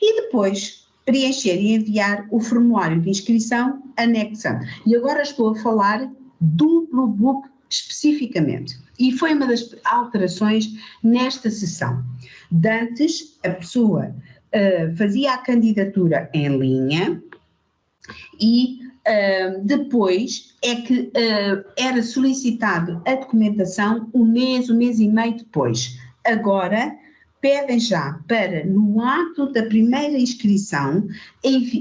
E depois preencher e enviar o formulário de inscrição anexado. E agora estou a falar do Blue Book especificamente. E foi uma das alterações nesta sessão. De antes, a pessoa fazia a candidatura em linha e depois é que era solicitado a documentação um mês e meio depois. Agora pedem já para, no ato da primeira inscrição,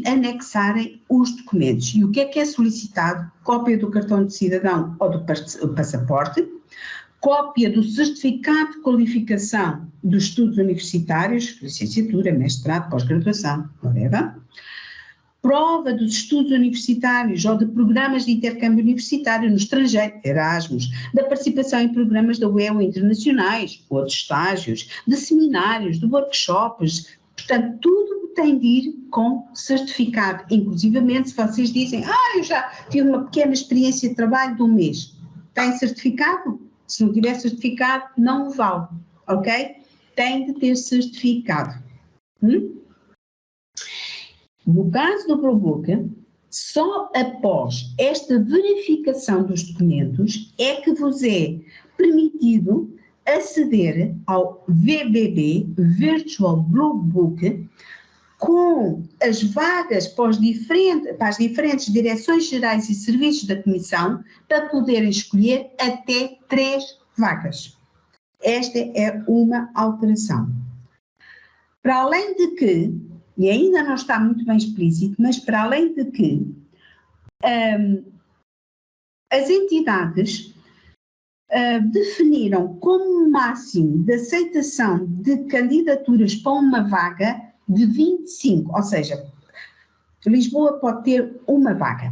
anexarem os documentos. E o que é solicitado? Cópia do cartão de cidadão ou do passaporte, cópia do certificado de qualificação dos estudos universitários, licenciatura, mestrado, pós-graduação, whatever, prova dos estudos universitários ou de programas de intercâmbio universitário no estrangeiro, Erasmus, da participação em programas da UE ou internacionais, ou de estágios, de seminários, de workshops, portanto, tudo tem de ir com certificado, inclusivamente se vocês dizem, eu já tive uma pequena experiência de trabalho de um mês, tem certificado? Se não tiver certificado, não o vale, ok? Tem de ter certificado. No caso do Blue Book, só após esta verificação dos documentos é que vos é permitido aceder ao VBB, Virtual Blue Book, com as vagas para as diferentes direções gerais e serviços da Comissão, para poderem escolher até 3 vagas. Esta é uma alteração. Para além de que, e ainda não está muito bem explícito, mas para além de que as entidades definiram como máximo de aceitação de candidaturas para uma vaga de 25, ou seja, Lisboa pode ter uma vaga,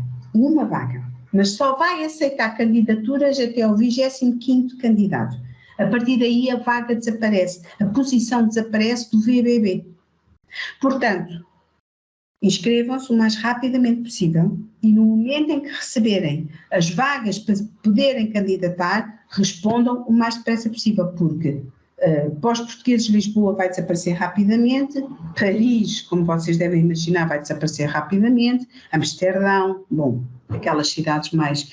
mas só vai aceitar candidaturas até ao 25º candidato. A partir daí a vaga desaparece, a posição desaparece do VBB. Portanto, inscrevam-se o mais rapidamente possível e no momento em que receberem as vagas para poderem candidatar, respondam o mais depressa possível, porque para os portugueses Lisboa vai desaparecer rapidamente, Paris, como vocês devem imaginar, vai desaparecer rapidamente, Amsterdão, bom, aquelas cidades mais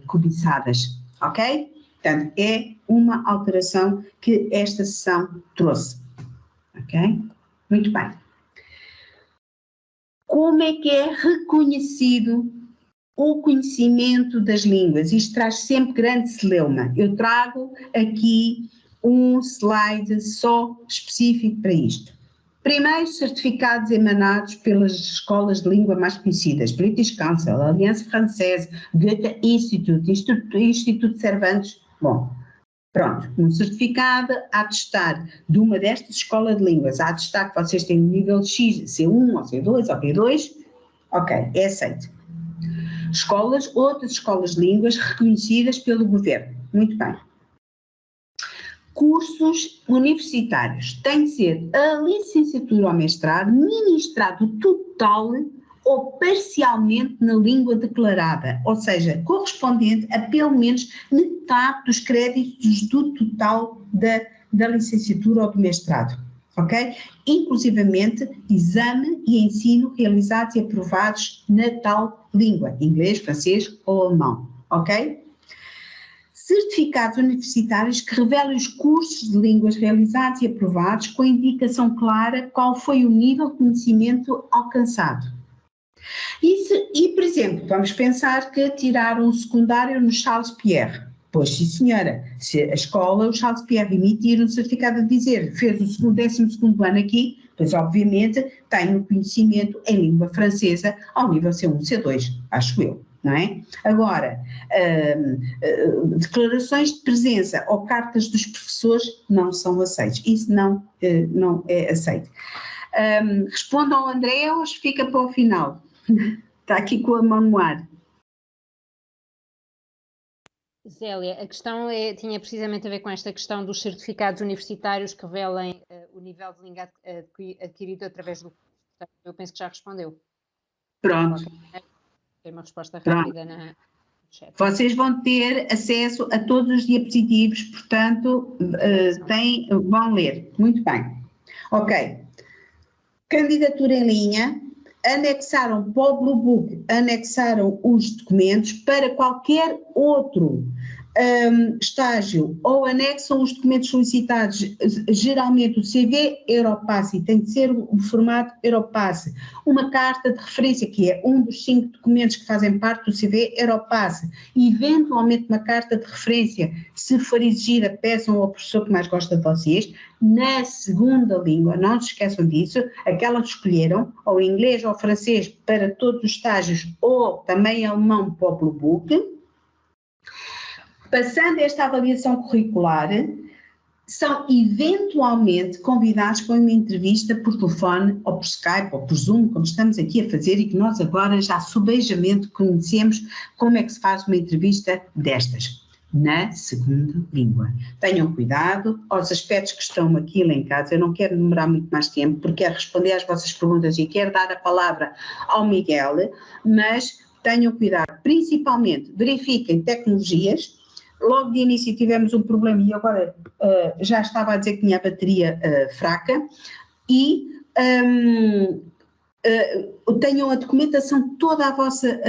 cobiçadas, ok? Portanto, é uma alteração que esta sessão trouxe, ok? Muito bem. Como é que é reconhecido o conhecimento das línguas? Isto traz sempre grande celeuma. Eu trago aqui um slide só específico para isto. Primeiro, certificados emanados pelas escolas de língua mais conhecidas, British Council, Aliança Francesa, Goethe Institute, Instituto Cervantes. Bom, pronto, um certificado a atestar de uma destas escolas de línguas, a atestar que vocês têm um nível X, C1, ou C2, ou B2, ok, é aceito. Outras escolas de línguas reconhecidas pelo governo, muito bem. Cursos universitários, tem de ser a licenciatura ou mestrado ministrado total ou parcialmente na língua declarada, ou seja, correspondente a pelo menos metade dos créditos do total da licenciatura ou do mestrado, ok? Inclusivamente exame e ensino realizados e aprovados na tal língua, inglês, francês ou alemão, ok? Certificados universitários que revelem os cursos de línguas realizados e aprovados com indicação clara qual foi o nível de conhecimento alcançado. E, por exemplo, vamos pensar que tiraram o secundário no Charles Pierre. Pois sim, senhora, se a escola, o Charles Pierre, emitir um certificado a dizer fez o 12º ano aqui, pois obviamente tem um conhecimento em língua francesa ao nível C1, C2, acho eu. Não é? Agora, declarações de presença ou cartas dos professores não são aceitos. Isso não é aceito. Respondam ao André ou fica para o final? Está aqui com a mão no ar. Zélia, a questão tinha precisamente a ver com esta questão dos certificados universitários que revelem o nível de língua adquirido através do curso. Eu penso que já respondeu. Pronto. Tem uma resposta rápida no chat. Vocês vão ter acesso a todos os diapositivos, portanto, vão ler. Muito bem. Ok. Candidatura em linha. Anexaram para o Blue Book, anexaram os documentos para qualquer outro estágio ou anexam os documentos solicitados, geralmente o CV Europass, e tem de ser o formato Europass, uma carta de referência, que é um dos 5 documentos que fazem parte do CV Europass, e eventualmente uma carta de referência, se for exigida, peçam ao professor que mais gosta de vocês, na segunda língua, não se esqueçam disso, aquela que escolheram, ou inglês ou francês para todos os estágios, ou também alemão para o Blue Book. Passando esta avaliação curricular, são eventualmente convidados para uma entrevista por telefone ou por Skype ou por Zoom, como estamos aqui a fazer e que nós agora já subejamente conhecemos como é que se faz uma entrevista destas, na segunda língua. Tenham cuidado aos aspectos que estão aqui elencados, eu não quero demorar muito mais tempo porque quero responder às vossas perguntas e quero dar a palavra ao Miguel, mas tenham cuidado, principalmente verifiquem tecnologias. Logo de início tivemos um problema e agora já estava a dizer que tinha a bateria fraca e tenham a documentação toda à vossa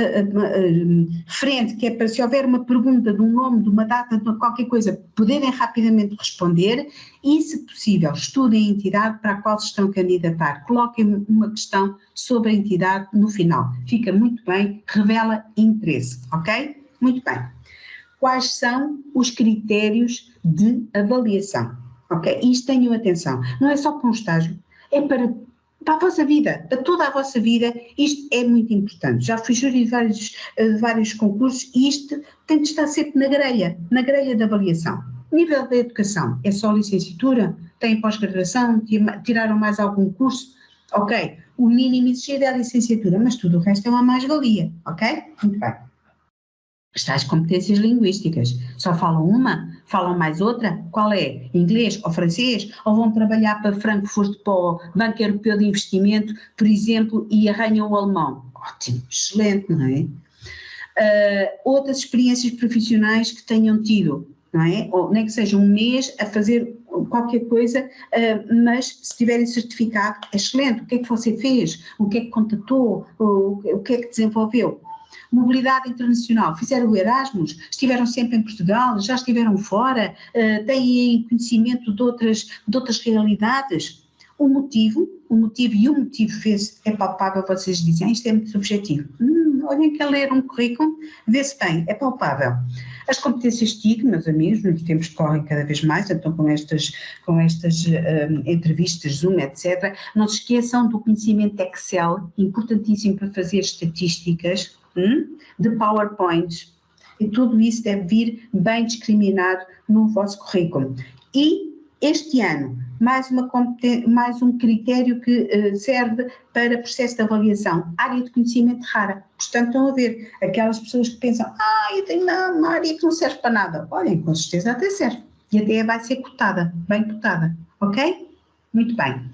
frente, que é para se houver uma pergunta de um nome, de uma data, de qualquer coisa, poderem rapidamente responder e, se possível, estudem a entidade para a qual se estão a candidatar. Coloquem uma questão sobre a entidade no final. Fica muito bem, revela interesse, ok? Muito bem. Quais são os critérios de avaliação? Ok? Isto tenham atenção. Não é só para um estágio, é para a vossa vida, para toda a vossa vida. Isto é muito importante. Já fui júri de vários concursos e isto tem de estar sempre na grelha de avaliação. Nível da educação, é só licenciatura? Têm pós-graduação? Tiraram mais algum curso? Ok. O mínimo exigido é a licenciatura, mas tudo o resto é uma mais-valia. Ok? Muito bem. As tais competências linguísticas, só falam uma? Falam mais outra? Qual é? Inglês ou francês? Ou vão trabalhar para Frankfurt, para o Banco Europeu de Investimento, por exemplo, e arranham o alemão? Ótimo, excelente, não é? Outras experiências profissionais que tenham tido, não é? Ou nem que seja um mês a fazer qualquer coisa, mas se tiverem certificado, é excelente. O que é que você fez? O que é que contatou? O que é que desenvolveu? Mobilidade internacional, fizeram o Erasmus, estiveram sempre em Portugal, já estiveram fora, têm conhecimento de outras realidades. O motivo vê-se, é palpável, vocês dizem, isto é muito subjetivo. Olhem que a ler um currículo, vê-se bem, é palpável. As competências TIC, meus amigos, nos tempos correm cada vez mais, então com estas entrevistas, Zoom, etc., não se esqueçam do conhecimento Excel, importantíssimo para fazer estatísticas, de PowerPoint, e tudo isso deve vir bem discriminado no vosso currículo. E este ano, mais um critério que serve para processo de avaliação, área de conhecimento rara. Portanto, estão a ver aquelas pessoas que pensam, eu tenho uma área que não serve para nada. Olhem, com certeza até serve. E até vai ser cotada, bem cotada, ok? Muito bem.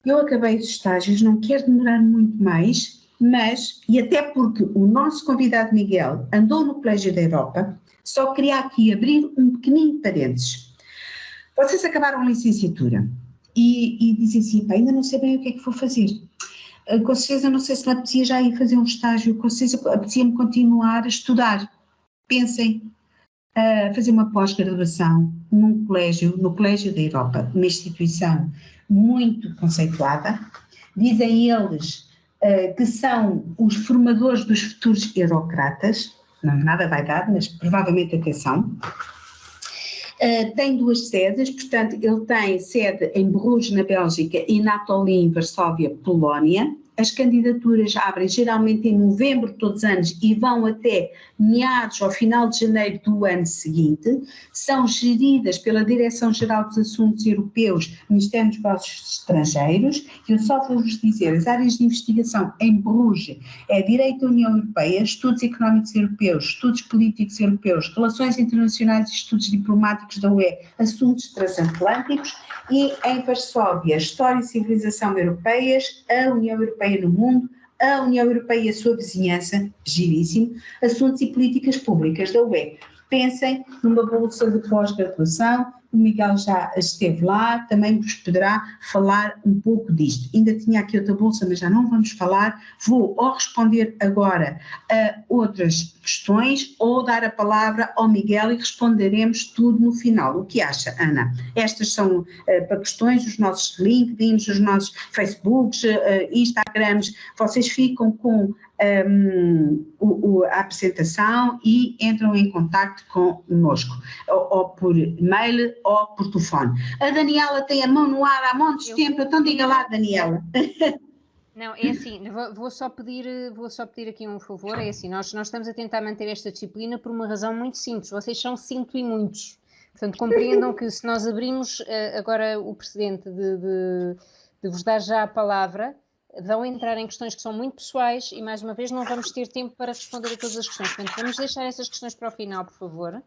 Eu acabei os estágios, não quero demorar muito mais, e até porque o nosso convidado Miguel andou no Colégio da Europa, só queria aqui abrir um pequenino parênteses. Vocês acabaram a licenciatura e dizem assim, ainda não sei bem o que é que vou fazer. Com certeza não sei se me apetecia já ir fazer um estágio, com certeza apetecia-me continuar a estudar. Pensem, fazer uma pós-graduação no Colégio da Europa, uma instituição muito conceituada. Dizem eles que são os formadores dos futuros eurocratas, não nada vai dar, mas provavelmente até são. Tem 2 sedes, portanto ele tem sede em Bruges, na Bélgica, e Natolin, Varsóvia, Polónia. As candidaturas abrem geralmente em novembro de todos os anos e vão até meados ou final de janeiro do ano seguinte. São geridas pela Direção-Geral dos Assuntos Europeus, Ministério dos Negócios Estrangeiros. Eu só vou-vos dizer, as áreas de investigação em Bruges é Direito da União Europeia, Estudos Económicos Europeus, Estudos Políticos Europeus, Relações Internacionais e Estudos Diplomáticos da UE, Assuntos Transatlânticos, e em Varsóvia, História e Civilização Europeias, a União Europeia no Mundo, a União Europeia e a sua vizinhança, giríssimo, Assuntos e Políticas Públicas da UE. Pensem numa bolsa de pós-graduação, o Miguel já esteve lá, também vos poderá falar um pouco disto. Ainda tinha aqui outra bolsa, mas já não vamos falar. Vou ou responder agora a outras questões ou dar a palavra ao Miguel e responderemos tudo no final. O que acha, Ana? Estas são para questões, os nossos LinkedIns, os nossos Facebooks, Instagrams, vocês ficam com a apresentação e entram em contacto connosco, ou por e-mail ou por telefone. A Daniela tem a mão no ar há montes de tempo, então diga lá, Daniela. Não, é assim, vou só pedir aqui um favor, é assim, nós estamos a tentar manter esta disciplina por uma razão muito simples, vocês são 5 e muitos, Portanto, compreendam que se nós abrimos agora o precedente de vos dar já a palavra, vão entrar em questões que são muito pessoais e, mais uma vez, não vamos ter tempo para responder a todas as questões. Portanto, vamos deixar essas questões para o final, por favor.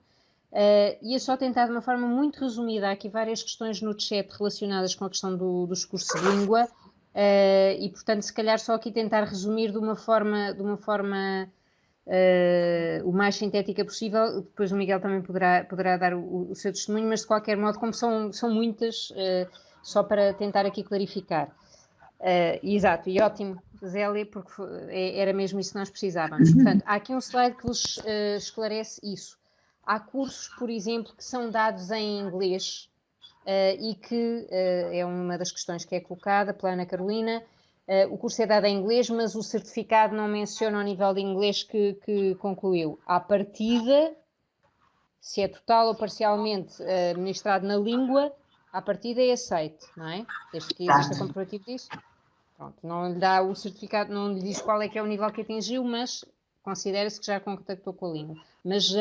Ia só tentar, de uma forma muito resumida, há aqui várias questões no chat relacionadas com a questão dos cursos de língua e, portanto, se calhar só aqui tentar resumir de uma forma o mais sintética possível. Depois o Miguel também poderá dar o seu testemunho, mas de qualquer modo, como são muitas, só para tentar aqui clarificar. Exato, e ótimo, Zélia, porque era mesmo isso que nós precisávamos. Portanto, há aqui um slide que vos esclarece isso. Há cursos, por exemplo, que são dados em inglês e que é uma das questões que é colocada pela Ana Carolina. O curso é dado em inglês, mas o certificado não menciona o nível de inglês que concluiu. À partida, se é total ou parcialmente ministrado na língua, à partida é aceito, não é? Desde que exista comprovativo disso. Pronto, não lhe dá o certificado, não lhe diz qual é que é o nível que atingiu, mas considera-se que já contactou com a língua. Mas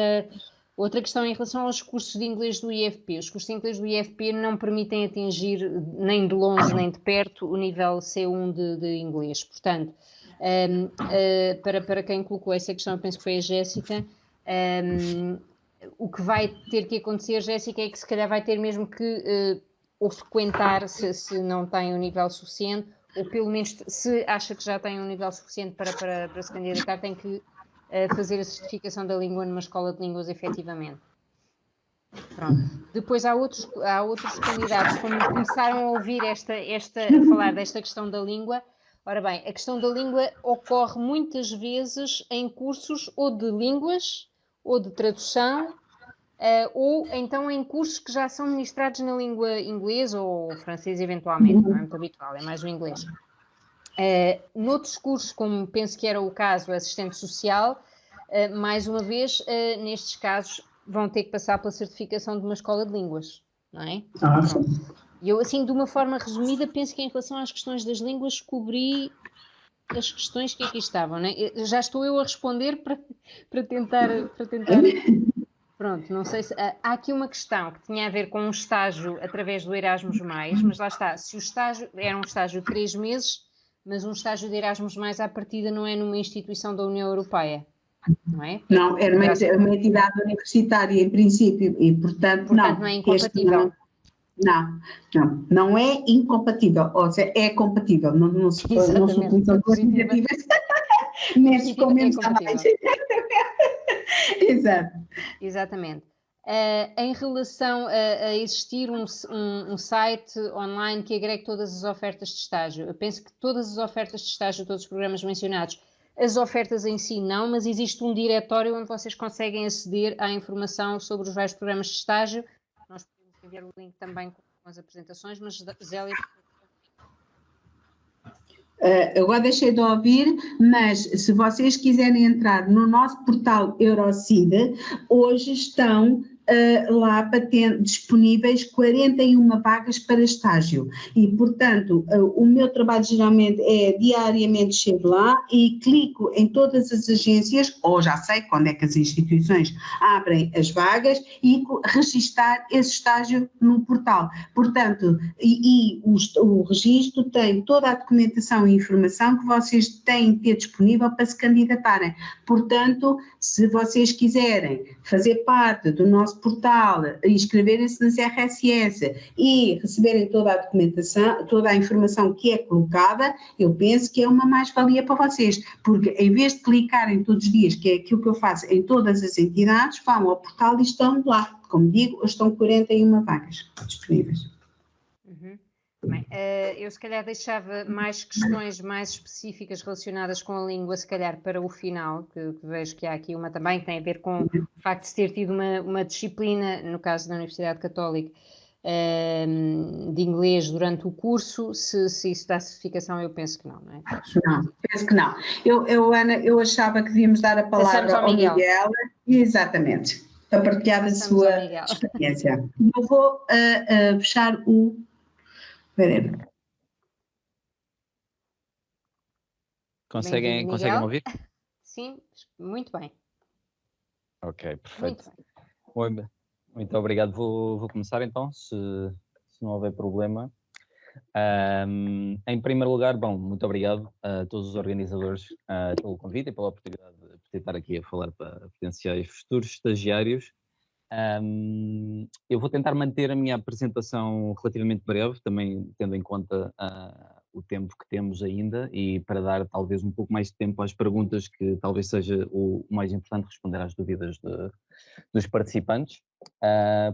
outra questão em relação aos cursos de inglês do IFP. Os cursos de inglês do IFP não permitem atingir nem de longe nem de perto o nível C1 de inglês. Portanto, para quem colocou essa questão, eu penso que foi a Jéssica, o que vai ter que acontecer, Jéssica, é que se calhar vai ter mesmo que ou frequentar, se não tem o nível suficiente, ou pelo menos se acha que já tem um nível suficiente para se candidatar, tem que fazer a certificação da língua numa escola de línguas, efetivamente. Pronto. Depois há outros candidatos, como começaram a ouvir a falar desta questão da língua. Ora bem, a questão da língua ocorre muitas vezes em cursos ou de línguas, ou de tradução, ou então em cursos que já são ministrados na língua inglesa ou francês, eventualmente, não é muito habitual, é mais o inglês. Noutros cursos, como penso que era o caso assistente social, mais uma vez, nestes casos, vão ter que passar pela certificação de uma escola de línguas, não é? E eu, assim, de uma forma resumida, penso que em relação às questões das línguas, cobri as questões que aqui estavam, não é? Já estou eu a responder para tentar... Pronto, não sei se... há aqui uma questão que tinha a ver com um estágio através do Erasmus+, mas lá está, se o estágio era um estágio de 3 meses, mas um estágio de Erasmus+, à partida não é numa instituição da União Europeia, não é? Não, era uma entidade universitária em princípio e, portanto não é incompatível. Não é incompatível, ou seja, é compatível, não se utilizam duas negativas, menos com menos a mais. Exato. Exatamente. Em relação a existir um site online que agregue todas as ofertas de estágio, eu penso que todas as ofertas de estágio, todos os programas mencionados, as ofertas em si não, mas existe um diretório onde vocês conseguem aceder à informação sobre os vários programas de estágio. Nós podemos enviar o link também com as apresentações, mas Zélia... Agora deixei de ouvir, mas se vocês quiserem entrar no nosso portal Eurocide, hoje estão lá disponíveis 41 vagas para estágio e, portanto, o meu trabalho geralmente é diariamente chego lá e clico em todas as agências, ou já sei quando é que as instituições abrem as vagas e registar esse estágio no portal. Portanto, o registro tem toda a documentação e informação que vocês têm que ter disponível para se candidatarem. Portanto, se vocês quiserem fazer parte do nosso portal, inscreverem-se nas RSS e receberem toda a documentação, toda a informação que é colocada, eu penso que é uma mais-valia para vocês, porque em vez de clicarem todos os dias, que é aquilo que eu faço em todas as entidades, vão ao portal e estão lá. Como digo, estão 41 vagas disponíveis. Bem, eu se calhar deixava mais questões mais específicas relacionadas com a língua, se calhar para o final, que vejo que há aqui uma também que tem a ver com o facto de se ter tido uma disciplina, no caso da Universidade Católica, de inglês durante o curso. Se isso dá certificação, eu penso que não, não é? Não, penso que não. Ana, eu achava que devíamos dar a palavra ao Miguel. Exatamente, para partilhar a sua experiência. Eu vou fechar o... Conseguem ouvir? Sim, muito bem. Ok, perfeito. Muito bem. Muito obrigado. Vou começar então, se não houver problema. Em primeiro lugar, bom, muito obrigado a todos os organizadores pelo convite e pela oportunidade de estar aqui a falar para potenciais futuros estagiários. Eu vou tentar manter a minha apresentação relativamente breve, também tendo em conta o tempo que temos ainda e para dar talvez um pouco mais de tempo às perguntas, que talvez seja o mais importante, responder às dúvidas dos participantes.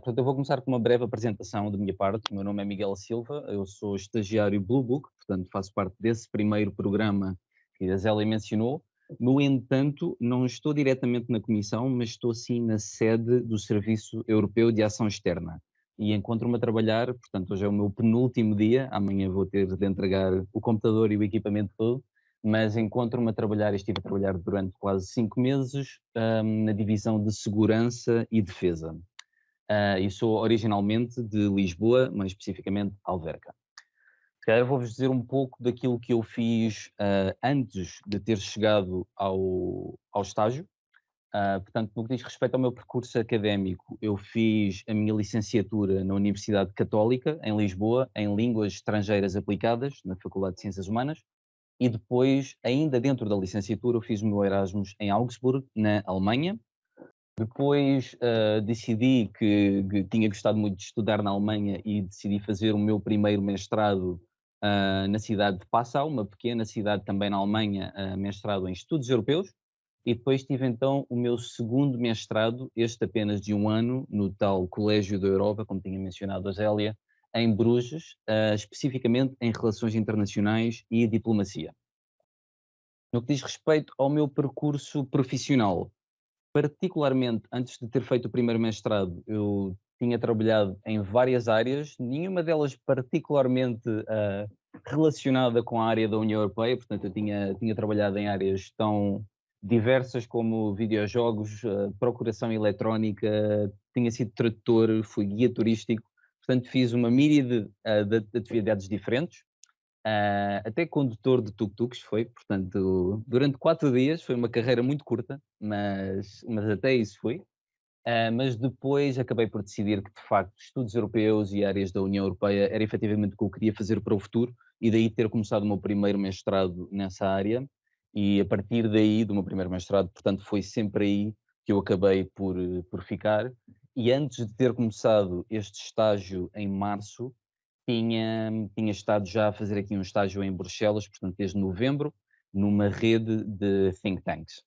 Portanto, eu vou começar com uma breve apresentação da minha parte. O meu nome é Miguel Silva, eu sou estagiário Blue Book, portanto faço parte desse primeiro programa que a Zélia mencionou. No entanto, não estou diretamente na comissão, mas estou sim na sede do Serviço Europeu de Ação Externa. E encontro-me a trabalhar, portanto hoje é o meu penúltimo dia, amanhã vou ter de entregar o computador e o equipamento todo, mas encontro-me a trabalhar, estive a trabalhar durante quase 5 meses na divisão de Segurança e Defesa. E sou originalmente de Lisboa, mais especificamente Alverca. Eu vou-vos dizer um pouco daquilo que eu fiz antes de ter chegado ao estágio. Portanto, no que diz respeito ao meu percurso académico, eu fiz a minha licenciatura na Universidade Católica, em Lisboa, em Línguas Estrangeiras Aplicadas, na Faculdade de Ciências Humanas, e depois, ainda dentro da licenciatura, eu fiz o meu Erasmus em Augsburg, na Alemanha. Depois decidi que tinha gostado muito de estudar na Alemanha e decidi fazer o meu primeiro mestrado na cidade de Passau, uma pequena cidade também na Alemanha, mestrado em Estudos Europeus, e depois tive então o meu segundo mestrado, este apenas de 1 ano, no tal Colégio da Europa, como tinha mencionado a Zélia, em Bruges, especificamente em Relações Internacionais e Diplomacia. No que diz respeito ao meu percurso profissional, particularmente antes de ter feito o primeiro mestrado, eu tinha trabalhado em várias áreas, nenhuma delas particularmente relacionada com a área da União Europeia, portanto eu tinha trabalhado em áreas tão diversas como videojogos, procuração eletrónica, tinha sido tradutor, fui guia turístico, portanto fiz uma míriade de atividades diferentes. Até condutor de tuk-tuks foi, portanto, durante 4 dias, foi uma carreira muito curta, mas até isso foi. Mas depois acabei por decidir que, de facto, estudos europeus e áreas da União Europeia era efetivamente o que eu queria fazer para o futuro, e daí ter começado o meu primeiro mestrado nessa área, e a partir daí, do meu primeiro mestrado, portanto, foi sempre aí que eu acabei por ficar. E antes de ter começado este estágio em março, tinha estado já a fazer aqui um estágio em Bruxelas, portanto desde novembro, numa rede de think tanks.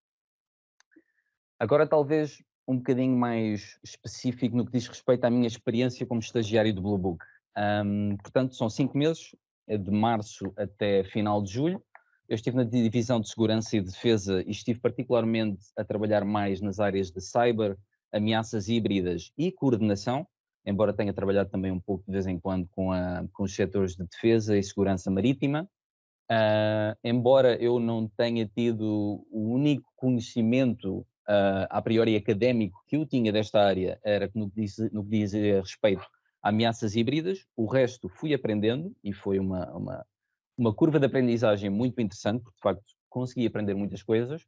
Agora talvez um bocadinho mais específico no que diz respeito à minha experiência como estagiário do Blue Book. Portanto são 5 meses, de março até final de julho. Eu estive na divisão de Segurança e Defesa e estive particularmente a trabalhar mais nas áreas de cyber, ameaças híbridas e coordenação, embora tenha trabalhado também um pouco de vez em quando com os setores de defesa e segurança marítima. Embora eu não tenha tido o único conhecimento a priori académico que eu tinha desta área, era no que diz respeito a ameaças híbridas, o resto fui aprendendo e foi uma curva de aprendizagem muito interessante, porque de facto consegui aprender muitas coisas.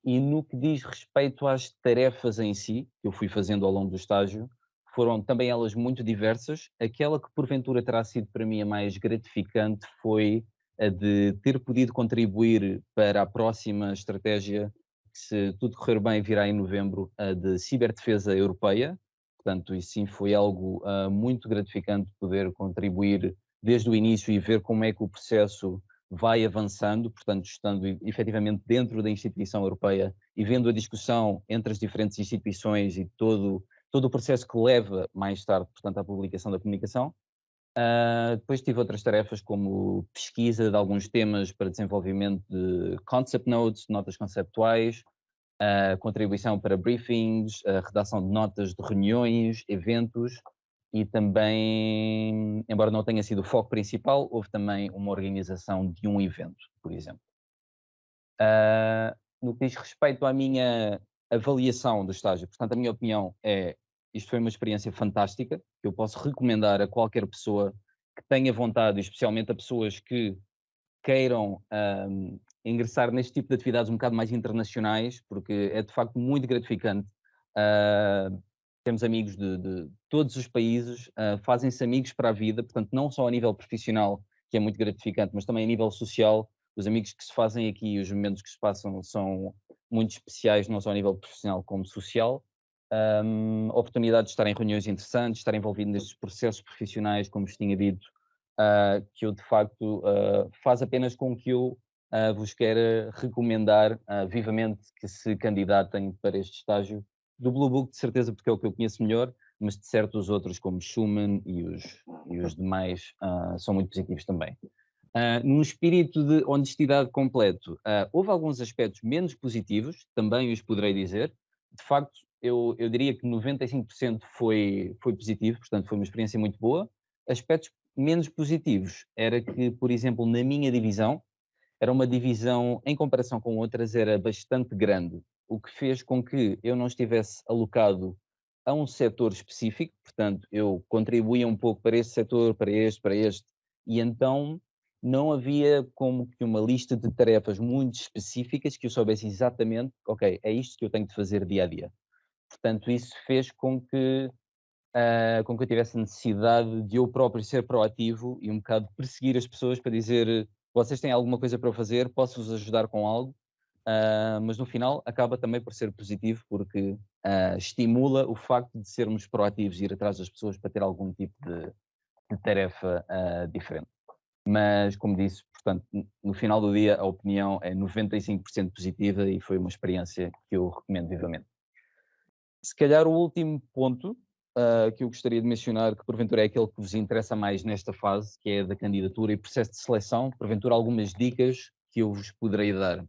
E no que diz respeito às tarefas em si, que eu fui fazendo ao longo do estágio, foram também elas muito diversas. Aquela que porventura terá sido para mim a mais gratificante foi a de ter podido contribuir para a próxima estratégia, que se tudo correr bem virá em novembro, a de ciberdefesa europeia. Portanto, isso sim foi algo muito gratificante, poder contribuir desde o início e ver como é que o processo vai avançando, portanto, estando efetivamente dentro da instituição europeia e vendo a discussão entre as diferentes instituições e todo o processo que leva mais tarde, portanto, à publicação da comunicação. Depois tive outras tarefas como pesquisa de alguns temas para desenvolvimento de concept notes, notas conceptuais, contribuição para briefings, redação de notas de reuniões, eventos, e também, embora não tenha sido o foco principal, houve também uma organização de um evento, por exemplo. No que diz respeito à minha avaliação do estágio, portanto, a minha opinião é, isto foi uma experiência fantástica, que eu posso recomendar a qualquer pessoa que tenha vontade, especialmente a pessoas que queiram ingressar neste tipo de atividades um bocado mais internacionais, porque é de facto muito gratificante temos amigos de todos os países, fazem-se amigos para a vida, portanto, não só a nível profissional, que é muito gratificante, mas também a nível social. Os amigos que se fazem aqui e os momentos que se passam são muito especiais, não só a nível profissional como social. Oportunidade de estar em reuniões interessantes, estar envolvido nestes processos profissionais, como vos tinha dito, que eu de facto faz apenas com que eu vos quero recomendar vivamente que se candidatem para este estágio do Blue Book, de certeza, porque é o que eu conheço melhor, mas de certo os outros, como Schumann e os demais, são muito positivos também. Num espírito de honestidade completo, houve alguns aspectos menos positivos, também os poderei dizer. De facto, eu diria que 95% foi positivo, portanto foi uma experiência muito boa. Aspectos menos positivos era que, por exemplo, na minha divisão, era uma divisão, em comparação com outras, era bastante grande, o que fez com que eu não estivesse alocado a um setor específico, portanto, eu contribuía um pouco para este setor, para este, e então não havia como que uma lista de tarefas muito específicas que eu soubesse exatamente, ok, é isto que eu tenho de fazer dia a dia. Portanto, isso fez com que eu tivesse necessidade de eu próprio ser proativo e um bocado perseguir as pessoas para dizer: vocês têm alguma coisa para fazer, posso-vos ajudar com algo, mas no final acaba também por ser positivo porque estimula o facto de sermos proativos e ir atrás das pessoas para ter algum tipo de tarefa diferente. Mas, como disse, portanto, no final do dia a opinião é 95% positiva e foi uma experiência que eu recomendo vivamente. Se calhar o último ponto que eu gostaria de mencionar, que porventura é aquele que vos interessa mais nesta fase, que é da candidatura e processo de seleção, porventura algumas dicas que eu vos poderei dar.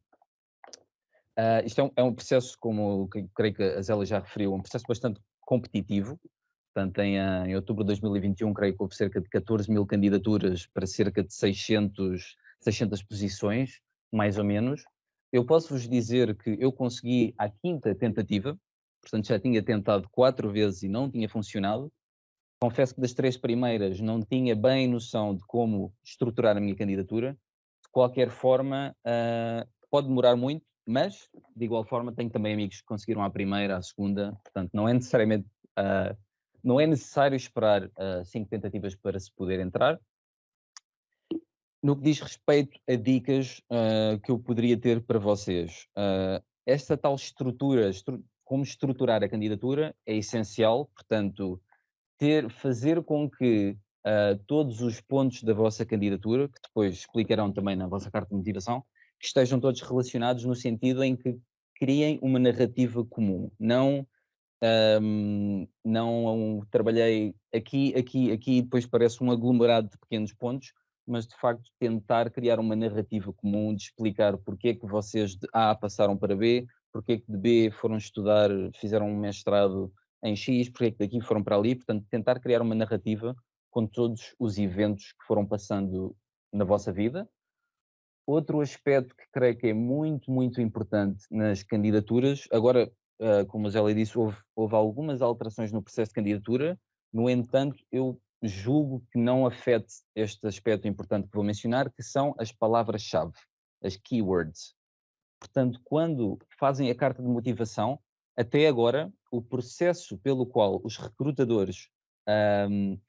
Isto é um processo, como creio que a Zélia já referiu, um processo bastante competitivo. Portanto, em outubro de 2021, creio que houve cerca de 14 mil candidaturas para cerca de 600 posições, mais ou menos. Eu posso vos dizer que eu consegui à 5ª tentativa, portanto já tinha tentado 4 vezes e não tinha funcionado. Confesso que das 3 primeiras não tinha bem noção de como estruturar a minha candidatura. De qualquer forma, pode demorar muito, mas de igual forma tenho também amigos que conseguiram à primeira, à segunda, portanto não é necessariamente... não é necessário esperar 5 tentativas para se poder entrar. No que diz respeito a dicas que eu poderia ter para vocês, esta tal estrutura, como estruturar a candidatura é essencial, portanto, fazer com que todos os pontos da vossa candidatura, que depois explicarão também na vossa carta de motivação, que estejam todos relacionados no sentido em que criem uma narrativa comum, não trabalhei aqui, depois parece um aglomerado de pequenos pontos, mas de facto tentar criar uma narrativa comum de explicar porque é que vocês de A passaram para B, porque é que de B foram estudar, fizeram um mestrado em X, porque é que daqui foram para ali, portanto tentar criar uma narrativa com todos os eventos que foram passando na vossa vida. Outro aspecto que creio que é muito, muito importante nas candidaturas, agora, como a Zélia disse, houve algumas alterações no processo de candidatura, no entanto, eu julgo que não afete este aspecto importante que vou mencionar, que são as palavras-chave, as keywords. Portanto, quando fazem a carta de motivação, até agora, o processo pelo qual os recrutadores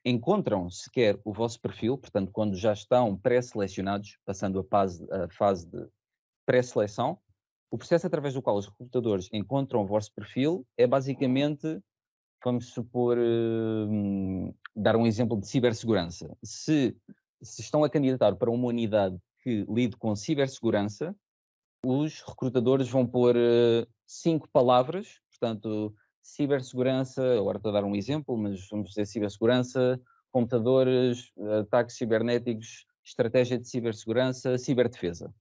encontram sequer o vosso perfil, portanto, quando já estão pré-selecionados, passando a fase de pré-seleção, o processo através do qual os recrutadores encontram o vosso perfil é basicamente, vamos supor, dar um exemplo de cibersegurança. Se estão a candidatar para uma unidade que lide com cibersegurança, os recrutadores vão pôr 5 palavras, portanto, cibersegurança, agora estou a dar um exemplo, mas vamos dizer cibersegurança, computadores, ataques cibernéticos, estratégia de cibersegurança, ciberdefesa.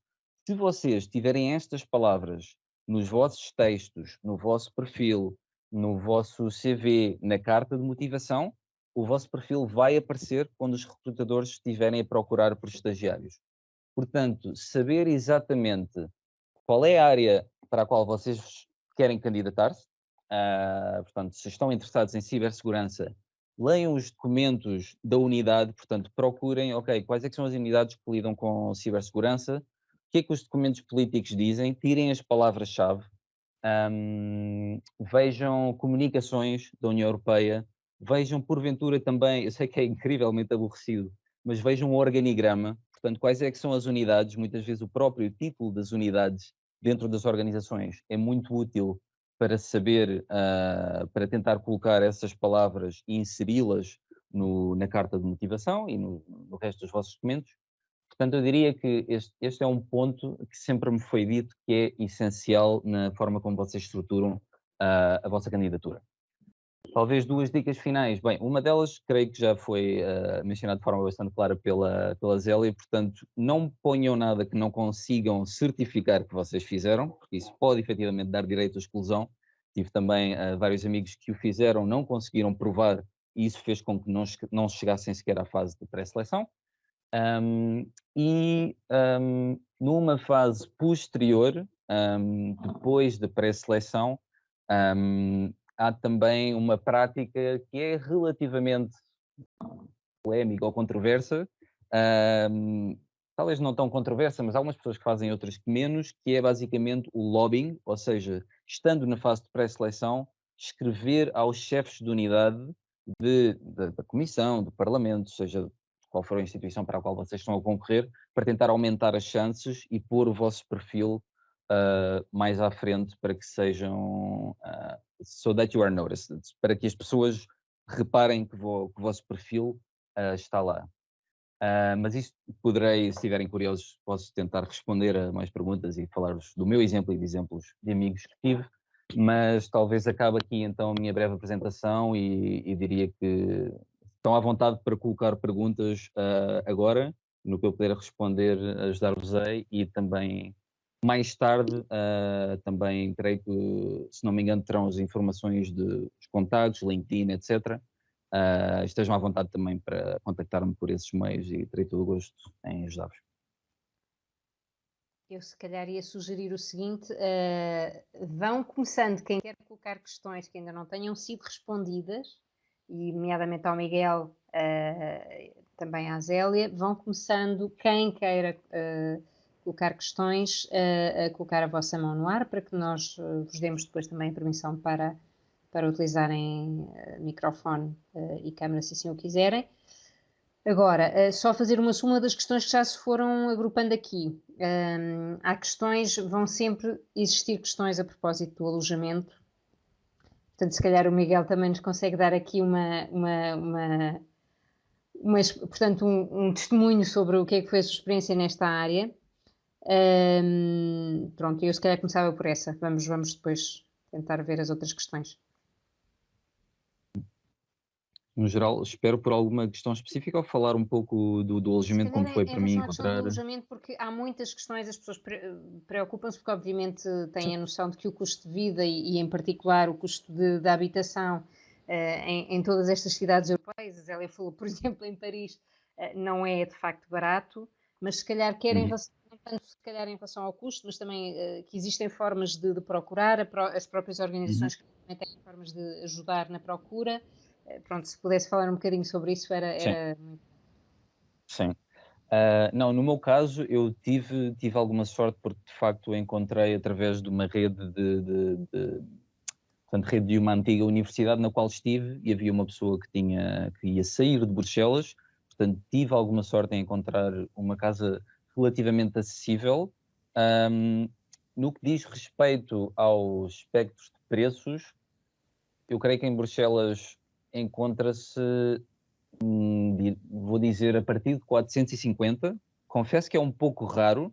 Se vocês tiverem estas palavras nos vossos textos, no vosso perfil, no vosso CV, na carta de motivação, o vosso perfil vai aparecer quando os recrutadores estiverem a procurar por estagiários. Portanto, saber exatamente qual é a área para a qual vocês querem candidatar-se, portanto, se estão interessados em cibersegurança, leiam os documentos da unidade, portanto, procurem, ok, quais é que são as unidades que lidam com cibersegurança, o que é que os documentos políticos dizem, tirem as palavras-chave, Vejam comunicações da União Europeia, vejam porventura também, eu sei que é incrivelmente aborrecido, mas vejam um organigrama, portanto, quais é que são as unidades, muitas vezes o próprio título das unidades dentro das organizações é muito útil para saber, para tentar colocar essas palavras e inseri-las na carta de motivação e no resto dos vossos documentos. Portanto, eu diria que este é um ponto que sempre me foi dito que é essencial na forma como vocês estruturam a vossa candidatura. Talvez 2 dicas finais. Bem, uma delas creio que já foi mencionada de forma bastante clara pela Zélia, portanto, não ponham nada que não consigam certificar que vocês fizeram, porque isso pode efetivamente dar direito à exclusão. Tive também vários amigos que o fizeram, não conseguiram provar, e isso fez com que não chegassem sequer à fase de pré-seleção. Numa fase posterior, depois da pré-seleção, há também uma prática que é relativamente polémica ou controversa, talvez não tão controversa, mas há algumas pessoas que fazem, outras que menos, que é basicamente o lobbying, ou seja, estando na fase de pré-seleção, escrever aos chefes de unidade da comissão, do parlamento, seja qual for a instituição para a qual vocês estão a concorrer, para tentar aumentar as chances e pôr o vosso perfil mais à frente para que sejam so that you are noticed, para que as pessoas reparem que o vosso perfil está lá. Mas isto poderei, se estiverem curiosos, posso tentar responder a mais perguntas e falar-vos do meu exemplo e de exemplos de amigos que tive, mas talvez acabe aqui então a minha breve apresentação e diria que estão à vontade para colocar perguntas agora, no que eu puder responder, ajudar-vos-ei, e também mais tarde, também creio que, se não me engano, terão as informações dos contactos, LinkedIn, etc. Estejam à vontade também para contactar-me por esses meios e terei todo o gosto em ajudar-vos. Eu se calhar ia sugerir o seguinte, vão começando, quem quer colocar questões que ainda não tenham sido respondidas, e nomeadamente ao Miguel, também à Zélia, vão começando, quem queira colocar questões, a colocar a vossa mão no ar, para que nós vos demos depois também permissão para utilizarem microfone e câmera, se assim o quiserem. Agora, só fazer uma suma das questões que já se foram agrupando aqui. Há questões, vão sempre existir questões a propósito do alojamento. Portanto, se calhar o Miguel também nos consegue dar aqui portanto, um testemunho sobre o que é que foi a sua experiência nesta área. Pronto, eu se calhar começava por essa. Vamos depois tentar ver as outras questões. No geral, espero por alguma questão específica ou falar um pouco do alojamento, como foi para mim encontrar... do alojamento, porque há muitas questões, as pessoas preocupam-se porque obviamente têm a noção de que o custo de vida e em particular o custo da habitação em todas estas cidades europeias, a Zélia falou, por exemplo, em Paris, não é de facto barato, mas se calhar querem não tanto se calhar em relação ao custo, mas também que existem formas de procurar, as próprias organizações que também têm formas de ajudar na procura. Pronto, se pudesse falar um bocadinho sobre isso era muito... Sim. Não, no meu caso eu tive alguma sorte porque de facto encontrei através de uma rede portanto, rede de uma antiga universidade na qual estive, e havia uma pessoa que ia sair de Bruxelas, portanto tive alguma sorte em encontrar uma casa relativamente acessível. No que diz respeito aos espectros de preços, eu creio que em Bruxelas encontra-se, vou dizer, a partir de 450. Confesso que é um pouco raro,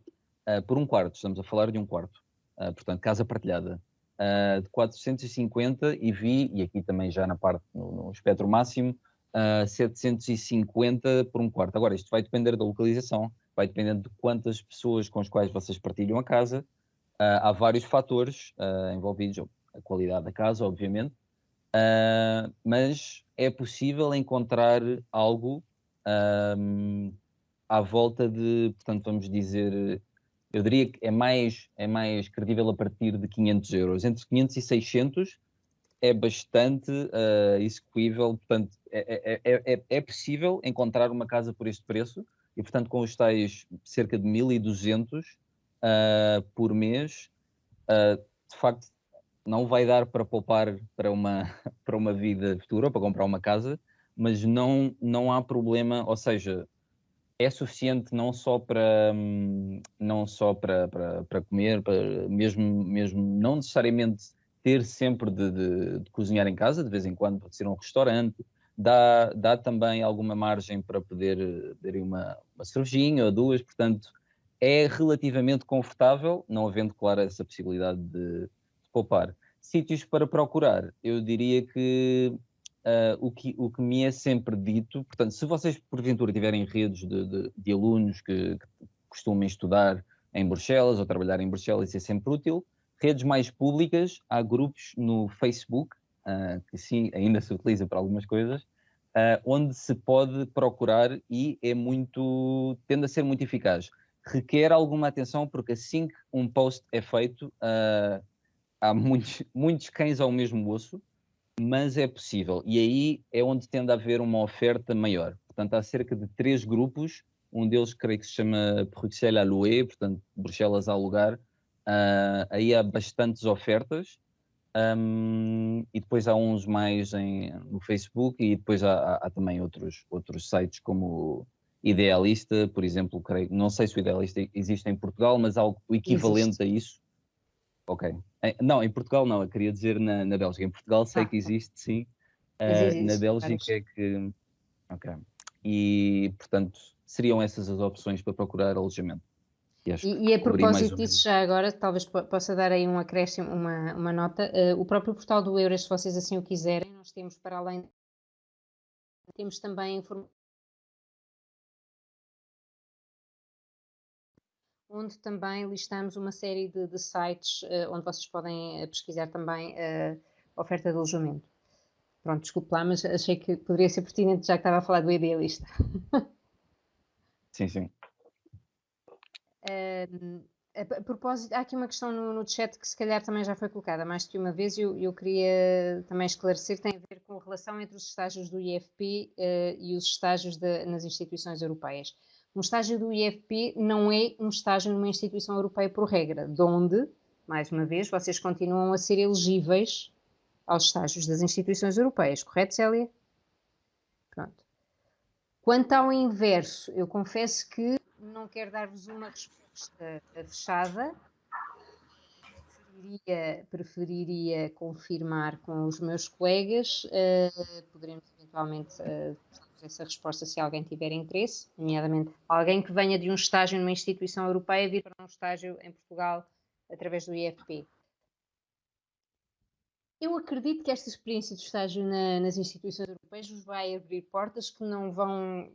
por um quarto, estamos a falar de um quarto, portanto, casa partilhada, de 450, e vi, e aqui também já na parte, no espectro máximo, 750 por um quarto. Agora, isto vai depender da localização, vai depender de quantas pessoas com as quais vocês partilham a casa, há vários fatores envolvidos, a qualidade da casa, obviamente, mas é possível encontrar algo à volta de, portanto, vamos dizer, eu diria que é mais credível a partir de 500 euros. Entre 500 e 600 é bastante execuível, portanto, é possível encontrar uma casa por este preço, e, portanto, com os tais cerca de 1.200 por mês, de facto, não vai dar para poupar para para uma vida futura, ou para comprar uma casa, mas não há problema, ou seja, é suficiente não só para comer, mesmo não necessariamente ter sempre de cozinhar em casa, de vez em quando pode ser um restaurante, dá também alguma margem para poder beber uma cervejinha ou duas, portanto é relativamente confortável, não havendo, claro, essa possibilidade de poupar. Sítios para procurar, eu diria que o que me é sempre dito, portanto, se vocês porventura tiverem redes de alunos que costumem estudar em Bruxelas ou trabalhar em Bruxelas, isso é sempre útil. Redes mais públicas, há grupos no Facebook, que sim, ainda se utiliza para algumas coisas, onde se pode procurar e tende a ser muito eficaz. Requer alguma atenção, porque assim que um post é feito, há muitos cães ao mesmo osso, mas é possível. E aí é onde tende a haver uma oferta maior. Portanto, há cerca de 3 grupos, um deles creio que se chama Bruxelas à louer, portanto, Bruxelas a alugar. Aí há bastantes ofertas. E depois há uns mais no Facebook e depois há também outros sites como Idealista, por exemplo, creio, não sei se o Idealista existe em Portugal, mas há o equivalente Existe. a isso. Ok. Não, em Portugal não, eu queria dizer na Bélgica. Em Portugal sei que existe, sim. Na Existe. Bélgica é que... Ok. E, portanto, seriam essas as opções para procurar alojamento. E acho que E a cobri mais propósito ou disso, menos. já agora, talvez possa dar aí um acréscimo, uma nota. O próprio portal do Eures, se vocês assim o quiserem, nós temos para além, temos também informação onde também listamos uma série de sites onde vocês podem pesquisar também a oferta de alojamento. Pronto, desculpe lá, mas achei que poderia ser pertinente já que estava a falar do Idealista. Sim, sim. A propósito, há aqui uma questão no chat que se calhar também já foi colocada mais que uma vez e eu queria também esclarecer, tem a ver com a relação entre os estágios do IFP e os estágios nas instituições europeias. Um estágio do IFP não é um estágio numa instituição europeia por regra, de onde, mais uma vez, vocês continuam a ser elegíveis aos estágios das instituições europeias, correto, Célia? Pronto. Quanto ao inverso, eu confesso que não quero dar-vos uma resposta fechada, preferiria confirmar com os meus colegas, poderemos eventualmente dar-vos essa resposta se alguém tiver interesse, nomeadamente alguém que venha de um estágio numa instituição europeia vir para um estágio em Portugal através do IFP. Eu acredito que esta experiência de estágio nas instituições europeias vos vai abrir portas que não vão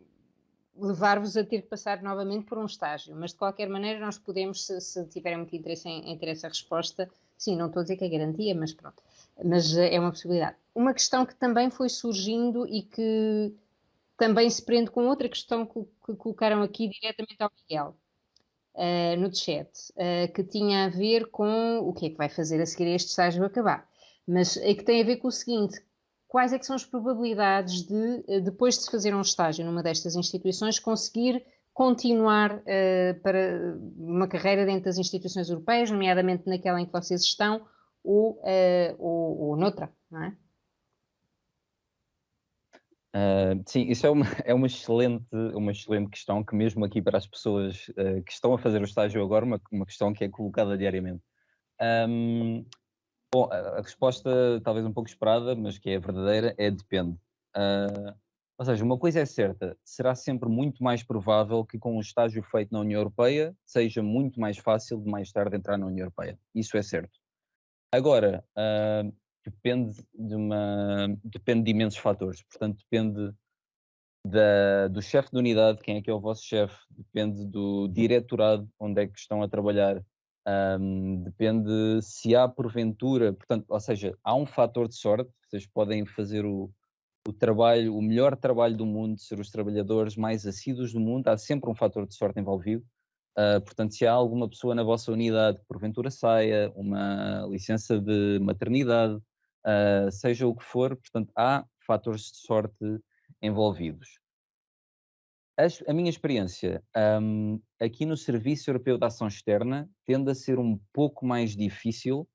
levar-vos a ter que passar novamente por um estágio, mas de qualquer maneira nós podemos, se tiverem muito interesse em ter essa resposta, sim, não estou a dizer que é garantia, mas pronto, mas é uma possibilidade. Uma questão que também foi surgindo e que também se prende com outra questão que colocaram aqui diretamente ao Miguel, no chat, que tinha a ver com o que é que vai fazer a seguir a este estágio acabar, mas é que tem a ver com o seguinte: quais é que são as probabilidades de, depois de se fazer um estágio numa destas instituições, conseguir continuar para uma carreira dentro das instituições europeias, nomeadamente naquela em que vocês estão, ou noutra, não é? Sim, isso é uma excelente questão que mesmo aqui para as pessoas que estão a fazer o estágio agora, uma questão que é colocada diariamente. Bom, a resposta talvez um pouco esperada, mas que é verdadeira, é depende. Ou seja, uma coisa é certa, será sempre muito mais provável que com um estágio feito na União Europeia seja muito mais fácil de mais tarde entrar na União Europeia. Isso é certo. Agora, depende de imensos fatores. Portanto, depende do chefe de unidade, quem é que é o vosso chefe, depende do diretorado, onde é que estão a trabalhar, depende se há porventura, portanto, ou seja, há um fator de sorte, vocês podem fazer o trabalho, o melhor trabalho do mundo, ser os trabalhadores mais assíduos do mundo, há sempre um fator de sorte envolvido. Portanto, se há alguma pessoa na vossa unidade que porventura saia, uma licença de maternidade, seja o que for, portanto, há fatores de sorte envolvidos. A minha experiência aqui no Serviço Europeu de Ação Externa tende a ser um pouco mais difícil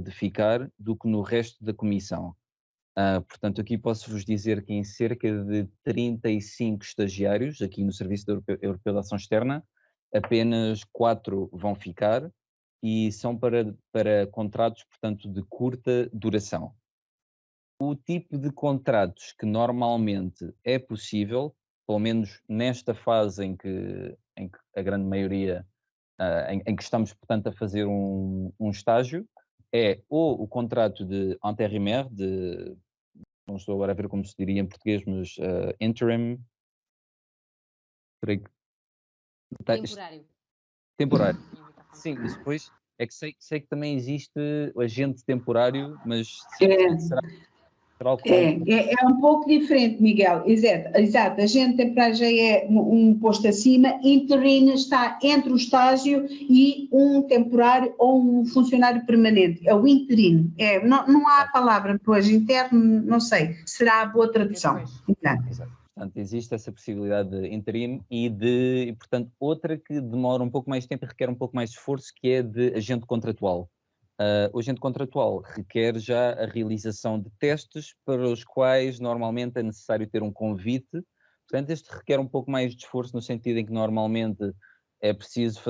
de ficar do que no resto da Comissão. Portanto, aqui posso-vos dizer que em cerca de 35 estagiários aqui no Serviço Europeu de Ação Externa, apenas 4 vão ficar e são para contratos, portanto, de curta duração. O tipo de contratos que normalmente é possível, pelo menos nesta fase em que a grande maioria, em que estamos, portanto, a fazer um estágio, é ou o contrato de intérimaire, não estou agora a ver como se diria em português, mas interim, Temporário. temporário. Sim, mas depois é que sei que também existe o agente temporário, mas será algo É um pouco diferente, Miguel, exato. A gente temporário já é um posto acima, interino está entre o estágio e um temporário ou um funcionário permanente, é o interino. Não há palavra depois, interno, não sei, será a boa tradução. Exato. Portanto, existe essa possibilidade de interino e, portanto, outra que demora um pouco mais de tempo e requer um pouco mais de esforço, que é de agente contratual. O agente contratual requer já a realização de testes para os quais normalmente é necessário ter um convite. Portanto, este requer um pouco mais de esforço no sentido em que normalmente é preciso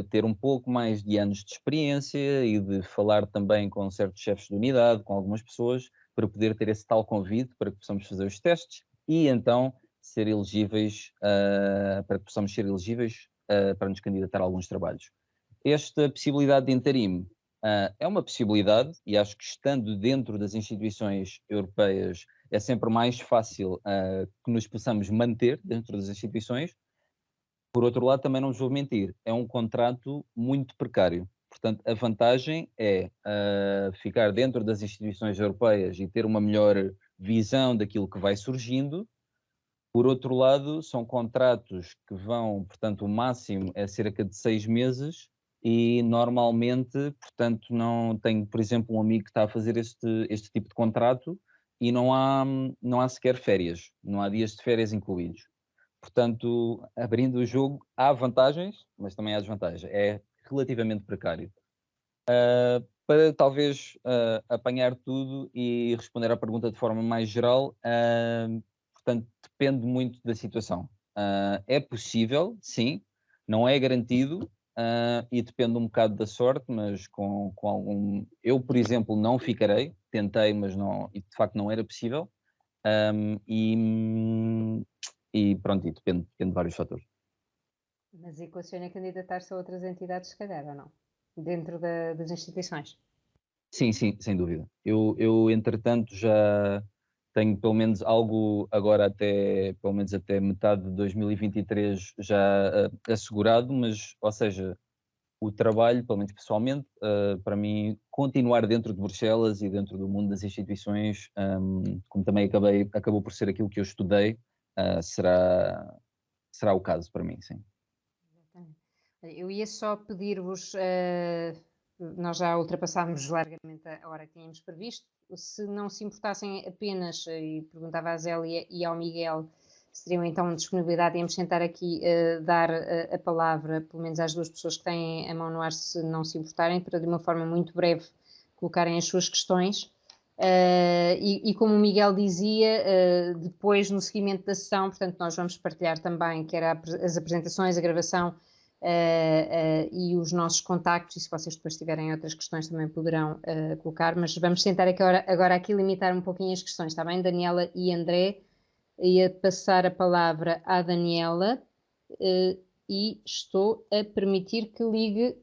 ter um pouco mais de anos de experiência e de falar também com certos chefes de unidade, com algumas pessoas, para poder ter esse tal convite para que possamos fazer os testes e então ser elegíveis, para que possamos ser elegíveis para nos candidatar a alguns trabalhos. Esta possibilidade de interim é uma possibilidade e acho que estando dentro das instituições europeias é sempre mais fácil que nos possamos manter dentro das instituições. Por outro lado, também não vos vou mentir, é um contrato muito precário. Portanto, a vantagem é ficar dentro das instituições europeias e ter uma melhor visão daquilo que vai surgindo. Por outro lado, são contratos que vão, portanto, o máximo é cerca de 6 meses e normalmente, portanto, não tenho, por exemplo, um amigo que está a fazer este tipo de contrato e não há sequer férias, não há dias de férias incluídos. Portanto, abrindo o jogo, há vantagens, mas também há desvantagens. É relativamente precário. Para talvez apanhar tudo e responder à pergunta de forma mais geral, portanto, depende muito da situação. É possível, sim, não é garantido e depende um bocado da sorte, mas com algum... Eu, por exemplo, não ficarei, tentei, mas não, e de facto não era possível. E pronto, e depende de vários fatores. Mas equaciona candidatar-se a outras entidades, se calhar, ou não? Dentro das instituições? Sim, sem dúvida. Eu, entretanto, já tenho pelo menos algo agora pelo menos até metade de 2023 já assegurado, mas, ou seja, o trabalho, pelo menos pessoalmente, para mim, continuar dentro de Bruxelas e dentro do mundo das instituições, como também acabou por ser aquilo que eu estudei, será o caso para mim, sim. Eu ia só pedir-vos, nós já ultrapassámos largamente a hora que tínhamos previsto, se não se importassem apenas, e perguntava à Zélia e ao Miguel, se teriam então disponibilidade, íamos tentar aqui dar a palavra, pelo menos às duas pessoas que têm a mão no ar, se não se importarem, para de uma forma muito breve colocarem as suas questões. E como o Miguel dizia, depois no seguimento da sessão, portanto nós vamos partilhar também quer as apresentações, a gravação e os nossos contactos, e se vocês depois tiverem outras questões também poderão colocar, mas vamos tentar agora aqui limitar um pouquinho as questões, está bem? Daniela e André, ia passar a palavra à Daniela e estou a permitir que ligue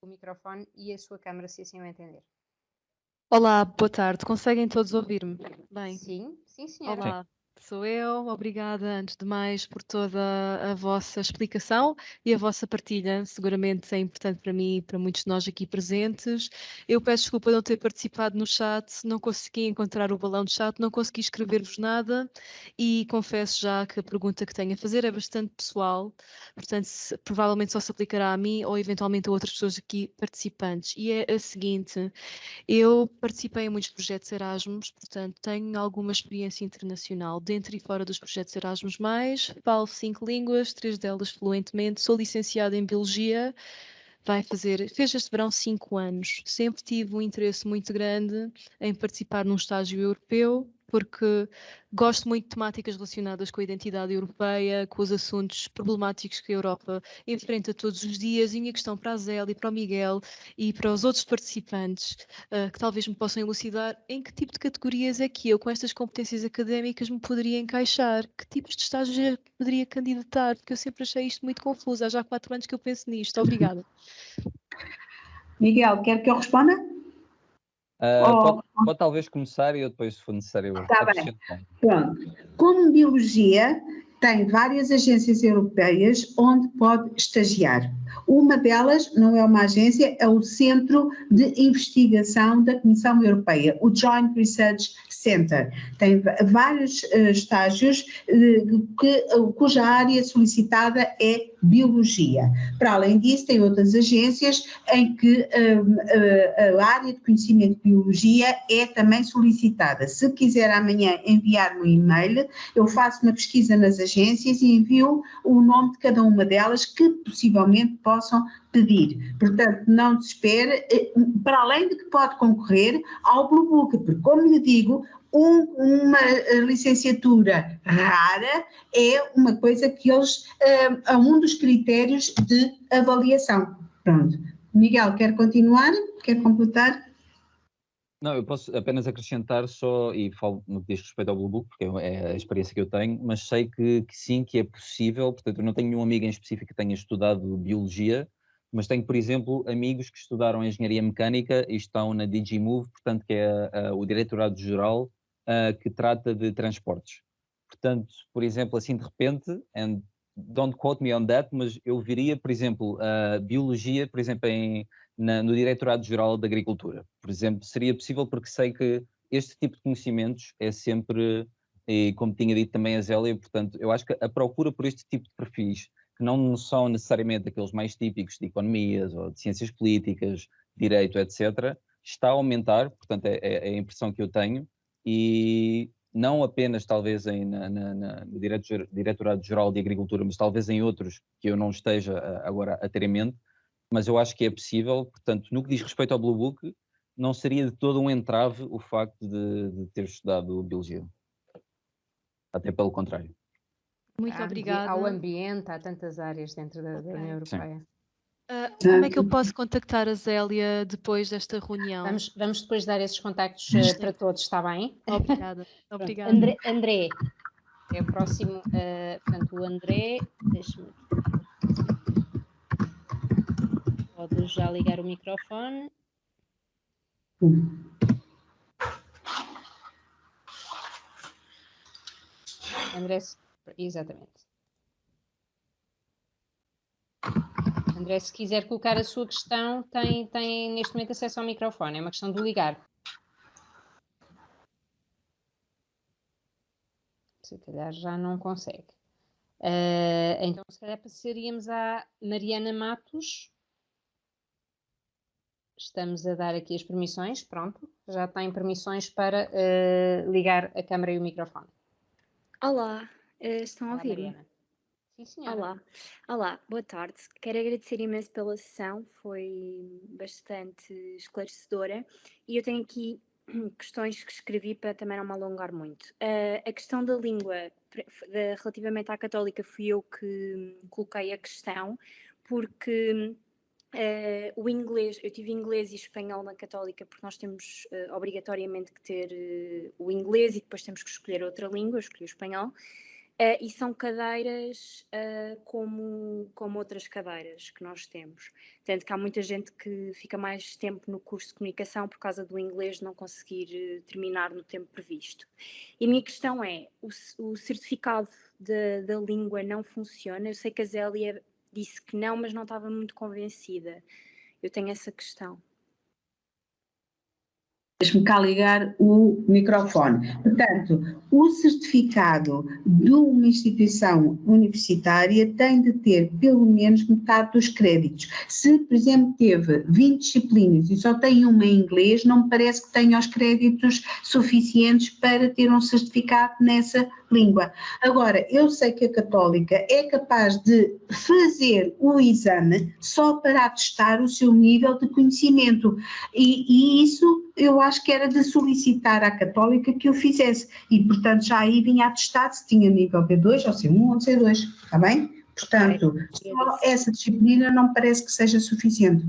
o microfone e a sua câmara, se assim o entender. Olá, boa tarde. Conseguem todos ouvir-me? Bem. Sim, senhora. Olá, sou eu. Obrigada, antes de mais, por toda a vossa explicação e a vossa partilha. Seguramente é importante para mim e para muitos de nós aqui presentes. Eu peço desculpa de não ter participado no chat, não consegui encontrar o balão de chat, não consegui escrever-vos nada e confesso já que a pergunta que tenho a fazer é bastante pessoal, portanto, provavelmente só se aplicará a mim ou eventualmente a outras pessoas aqui participantes. E é a seguinte: eu participei em muitos projetos Erasmus, portanto tenho alguma experiência internacional dentro e fora dos projetos Erasmus+, falo 5 línguas, 3 delas fluentemente, sou licenciada em Biologia, fez este verão 5 anos. Sempre tive um interesse muito grande em participar num estágio europeu, porque gosto muito de temáticas relacionadas com a identidade europeia, com os assuntos problemáticos que a Europa enfrenta todos os dias. E a minha questão para a Zélia, para o Miguel e para os outros participantes, que talvez me possam elucidar, em que tipo de categorias é que eu, com estas competências académicas, me poderia encaixar? Que tipos de estágios é que poderia candidatar? Porque eu sempre achei isto muito confuso. Há já 4 anos que eu penso nisto. Obrigada. Miguel, quer que eu responda? Pode talvez começar e eu depois, se for necessário, Está bem. acrescento. Pronto. Como Biologia, tem várias agências europeias onde pode estagiar. Uma delas não é uma agência, é o Centro de Investigação da Comissão Europeia, o Joint Research Center. Tem vários estágios cuja área solicitada é Biologia. Para além disso, tem outras agências em que a área de conhecimento de Biologia é também solicitada. Se quiser amanhã enviar-me um e-mail, eu faço uma pesquisa nas agências e envio o nome de cada uma delas que possivelmente possam pedir. Portanto, não desespere, para além de que pode concorrer ao Blue Book, porque, como lhe digo, uma licenciatura rara é uma coisa que eles, é um dos critérios de avaliação. Pronto. Miguel, quer continuar? Quer completar? Não, eu posso apenas acrescentar só, e falo no que diz respeito ao Blue Book, porque é a experiência que eu tenho, mas sei que sim, que é possível. Portanto, eu não tenho nenhum amigo em específico que tenha estudado Biologia, mas tenho, por exemplo, amigos que estudaram Engenharia Mecânica e estão na DigiMove, portanto, que é o Diretorado-Geral que trata de transportes. Portanto, por exemplo, assim de repente, and don't quote me on that, mas eu viria, por exemplo, a Biologia, por exemplo, no Diretorado-Geral da Agricultura, por exemplo, seria possível, porque sei que este tipo de conhecimentos é sempre, e como tinha dito também a Zélia, portanto, eu acho que a procura por este tipo de perfis, que não são necessariamente aqueles mais típicos de economias ou de ciências políticas, direito, etc., está a aumentar, portanto, é a impressão que eu tenho, e não apenas talvez no Diretorado-Geral de Agricultura, mas talvez em outros que eu não esteja agora a ter em mente, mas eu acho que é possível. Portanto, no que diz respeito ao Blue Book, não seria de todo um entrave o facto de ter estudado Biologia. Até pelo contrário. Muito obrigada. Ao ambiente, há tantas áreas dentro da União Europeia. Como é que eu posso contactar a Zélia depois desta reunião? Vamos depois dar esses contactos para todos, está bem? Obrigada. Obrigada. André, é o próximo. Portanto, o André, deixa-me aqui. Pode já ligar o microfone. André, exatamente. André, se quiser colocar a sua questão, tem neste momento acesso ao microfone, é uma questão de ligar. Se calhar já não consegue. Então, se calhar passaríamos à Mariana Matos. Estamos a dar aqui as permissões, pronto, já tem permissões para ligar a câmara e o microfone. Olá, estão a Olá, ouvir-me? Mariana. Sim, senhora. Olá, boa tarde. Quero agradecer imenso pela sessão, foi bastante esclarecedora e eu tenho aqui questões que escrevi para também não me alongar muito. A questão da língua, relativamente à católica, fui eu que coloquei a questão, porque o inglês, eu tive inglês e espanhol na católica, porque nós temos obrigatoriamente que ter o inglês e depois temos que escolher outra língua, eu escolhi o espanhol. E são cadeiras como outras cadeiras que nós temos. Tanto que há muita gente que fica mais tempo no curso de comunicação por causa do inglês não conseguir terminar no tempo previsto. E a minha questão é, o certificado da língua não funciona? Eu sei que a Zélia disse que não, mas não estava muito convencida. Eu tenho essa questão. Deixe-me cá ligar o microfone. Portanto, o certificado de uma instituição universitária tem de ter pelo menos metade dos créditos. Se, por exemplo, teve 20 disciplinas e só tem uma em inglês, não me parece que tenha os créditos suficientes para ter um certificado nessa língua. Agora, eu sei que a Católica é capaz de fazer o exame só para atestar o seu nível de conhecimento e isso eu acho que era de solicitar à Católica que o fizesse e, portanto, já aí vinha atestado se tinha nível B2 ou C1 ou C2, está bem? Portanto, só essa disciplina não me parece que seja suficiente.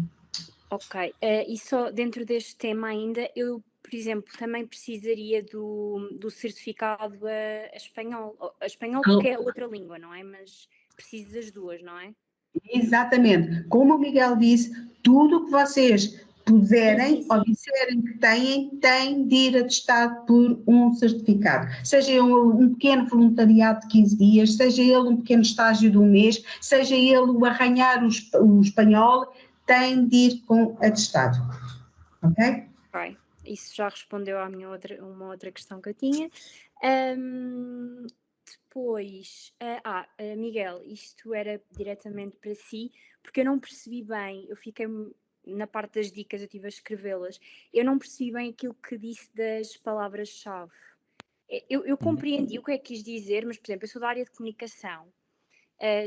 Ok, e só dentro deste tema ainda, eu, por exemplo, também precisaria do certificado a espanhol. A espanhol porque é outra língua, não é? Mas preciso das duas, não é? Exatamente. Como o Miguel disse, tudo o que vocês puderem Sim. ou disserem que têm de ir atestado por um certificado. Seja ele um pequeno voluntariado de 15 dias, seja ele um pequeno estágio de um mês, seja ele o arranhar o espanhol, tem de ir com atestado. Ok? Ok, isso já respondeu à uma outra questão que eu tinha. Depois, Miguel, isto era diretamente para si, porque eu não percebi bem, eu fiquei na parte das dicas, eu estive a escrevê-las, eu não percebi bem aquilo que disse das palavras-chave. Eu compreendi o que é que quis dizer, mas, por exemplo, eu sou da área de comunicação.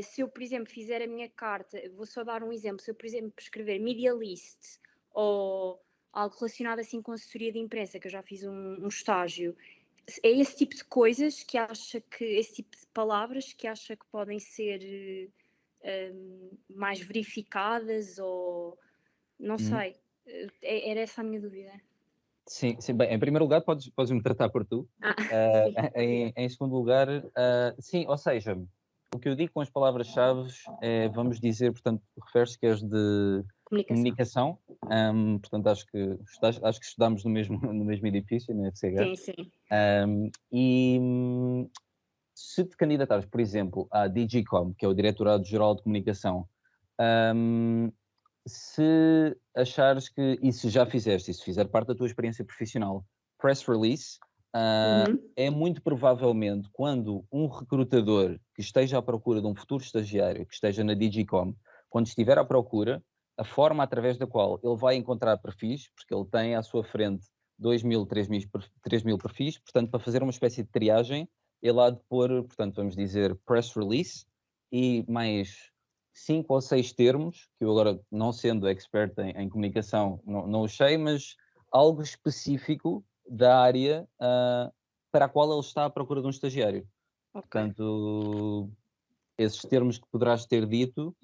Se eu, por exemplo, fizer a minha carta, vou só dar um exemplo, se eu, por exemplo, escrever Media List ou algo relacionado assim com assessoria de imprensa, que eu já fiz um estágio, é esse tipo de coisas que acha que, esse tipo de palavras que acha que podem ser mais verificadas ou não sei, era essa a minha dúvida. Sim, bem, em primeiro lugar podes-me tratar por tu. Em segundo lugar, sim, ou seja, o que eu digo com as palavras-chave é, vamos dizer, portanto, refere-se que és de comunicação. Portanto, acho que estudámos no mesmo edifício, na FCH. Sim. E se te candidatares, por exemplo, à DGCOM, que é o Diretorado-Geral de Comunicação, se achares que, e se já fizeste, e se fizer parte da tua experiência profissional, press release, é muito provavelmente quando um recrutador que esteja à procura de um futuro estagiário, que esteja na DGCOM, quando estiver à procura, a forma através da qual ele vai encontrar perfis, porque ele tem à sua frente 2.000, 3.000 perfis, portanto, para fazer uma espécie de triagem, ele há de pôr, portanto, vamos dizer, press release e mais 5 ou 6 termos, que eu agora, não sendo expert em comunicação, não o sei, mas algo específico da área para a qual ele está à procura de um estagiário. Okay. Portanto, esses termos que poderás ter dito,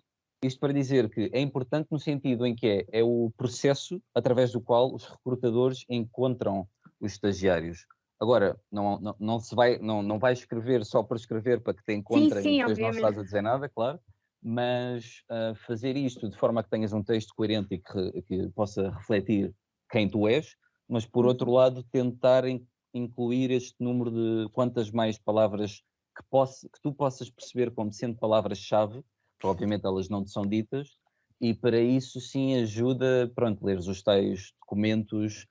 isto para dizer que é importante no sentido em que é o processo através do qual os recrutadores encontram os estagiários. Agora, não vai escrever só por escrever para que te encontrem e depois não estás a dizer nada, claro, mas fazer isto de forma a que tenhas um texto coerente e que possa refletir quem tu és, mas por outro lado tentar incluir este número de quantas mais palavras que tu possas perceber como sendo palavras-chave, obviamente elas não te são ditas, e para isso sim ajuda, pronto, leres os tais documentos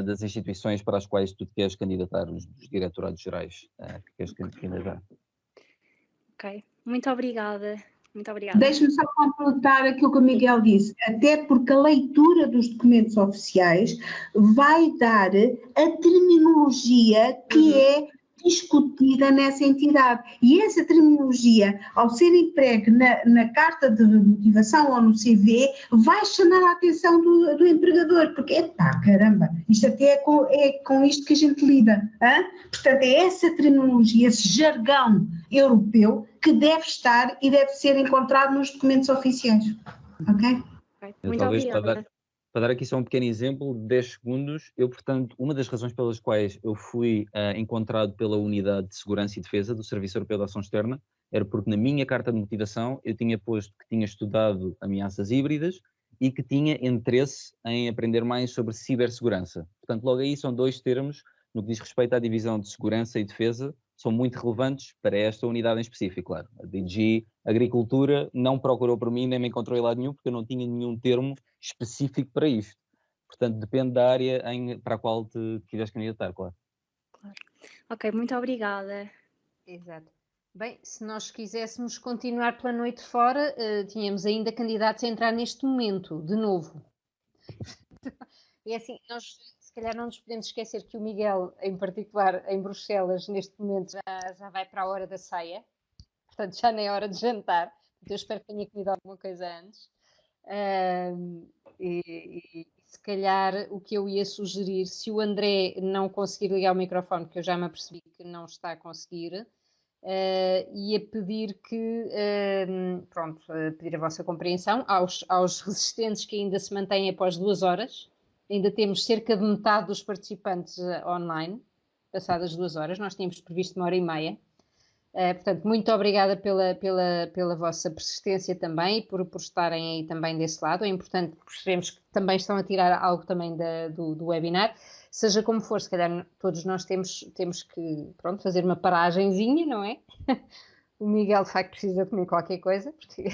das instituições para as quais tu te queres candidatar, os diretorados gerais que queres candidatar. Ok, muito obrigada. Muito obrigada. Deixe-me só completar aquilo que o Miguel disse, até porque a leitura dos documentos oficiais vai dar a terminologia que é discutida nessa entidade. E essa terminologia, ao ser empregue na carta de motivação ou no CV, vai chamar a atenção do empregador, porque, caramba, isto até é com isto que a gente lida. Hein? Portanto, é essa terminologia, esse jargão europeu que deve estar e deve ser encontrado nos documentos oficiais. Ok? Muito obrigada. Para dar aqui só um pequeno exemplo, de 10 segundos, portanto, uma das razões pelas quais eu fui encontrado pela Unidade de Segurança e Defesa do Serviço Europeu de Ação Externa era porque na minha carta de motivação eu tinha posto que tinha estudado ameaças híbridas e que tinha interesse em aprender mais sobre cibersegurança. Portanto, logo aí são 2 termos no que diz respeito à divisão de segurança e defesa, são muito relevantes para esta unidade em específico, claro. A DG Agricultura não procurou por mim, nem me encontrou em lado nenhum, porque eu não tinha nenhum termo específico para isto. Portanto, depende da área para a qual te quiseres candidatar, claro. Ok, muito obrigada. Exato. Bem, se nós quiséssemos continuar pela noite fora, tínhamos ainda candidatos a entrar neste momento, de novo. E assim, nós se calhar não nos podemos esquecer que o Miguel, em particular em Bruxelas, neste momento já vai para a hora da ceia, portanto já nem é hora de jantar. Então eu espero que tenha comido alguma coisa antes. E se calhar o que eu ia sugerir, se o André não conseguir ligar o microfone, que eu já me apercebi que não está a conseguir, ia pedir que, pedir a vossa compreensão aos resistentes que ainda se mantêm após 2 horas. Ainda temos cerca de metade dos participantes online, passadas 2 horas, nós tínhamos previsto 1h30. Portanto, muito obrigada pela vossa persistência também e por estarem aí também desse lado. É importante que percebemos que também estão a tirar algo também do webinar. Seja como for, se calhar todos nós temos que fazer uma paragenzinha, não é? O Miguel, de facto, precisa comer qualquer coisa, porque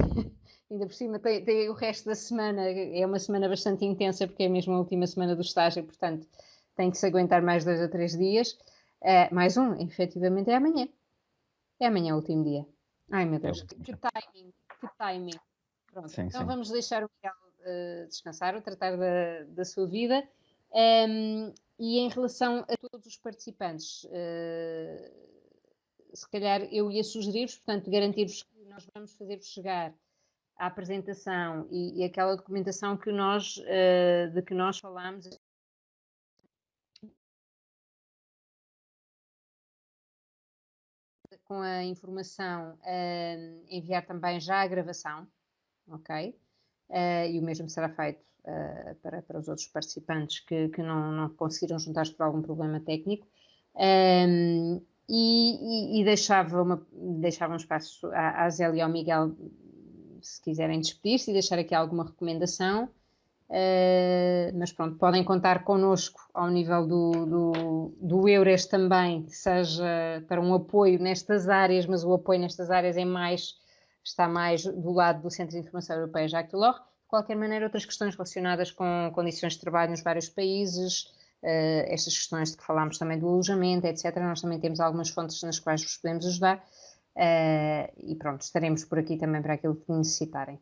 ainda por cima tem o resto da semana, é uma semana bastante intensa, porque é mesmo a última semana do estágio, portanto tem que se aguentar mais 2 ou 3 dias. Mais um, efetivamente, é amanhã. É amanhã o último dia. Ai, meu Deus, que timing. Pronto, sim, então sim. vamos deixar o Miguel descansar, tratar da sua vida. E em relação a todos os participantes, se calhar eu ia sugerir-vos, portanto, garantir-vos que nós vamos fazer-vos chegar a apresentação e aquela documentação de que nós falámos. Com a informação, enviar também já a gravação, ok? E o mesmo será feito para os outros participantes que não conseguiram juntar-se por algum problema técnico. E deixava um espaço à Zélia e ao Miguel, se quiserem despedir-se e deixar aqui alguma recomendação. Mas pronto, podem contar connosco ao nível do EURES também, seja para um apoio nestas áreas, mas o apoio nestas áreas está mais do lado do Centro de Informação Europeia Jacques Delors. De qualquer maneira, outras questões relacionadas com condições de trabalho nos vários países, estas questões de que falámos também do alojamento, etc. Nós também temos algumas fontes nas quais vos podemos ajudar. E pronto, estaremos por aqui também para aquilo que necessitarem.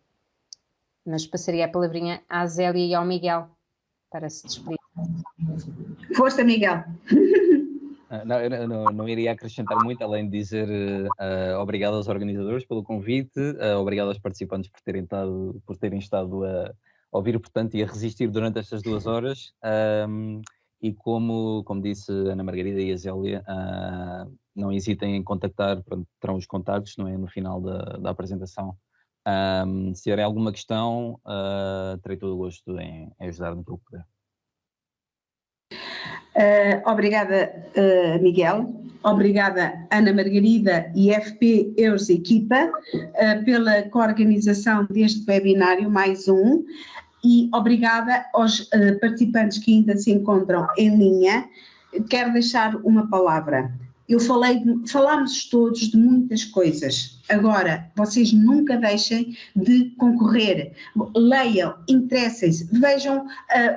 Mas passaria a palavrinha à Zélia e ao Miguel para se despedir. Força, Miguel. Não iria acrescentar muito, além de dizer obrigado aos organizadores pelo convite, obrigado aos participantes por terem estado a ouvir, portanto, e a resistir durante estas 2 horas. E como disse a Ana Margarida e a Zélia, não hesitem em contactar, terão os contactos, não é, no final da apresentação. Se tiverem alguma questão, terei todo o gosto em ajudar no que eu puder. Obrigada, Miguel. Obrigada, Ana Margarida e FP EURES Equipa, pela coorganização deste webinário, mais um. E obrigada aos participantes que ainda se encontram em linha. Quero deixar uma palavra. Falámos todos de muitas coisas. Agora, vocês nunca deixem de concorrer. Leiam, interessem-se, vejam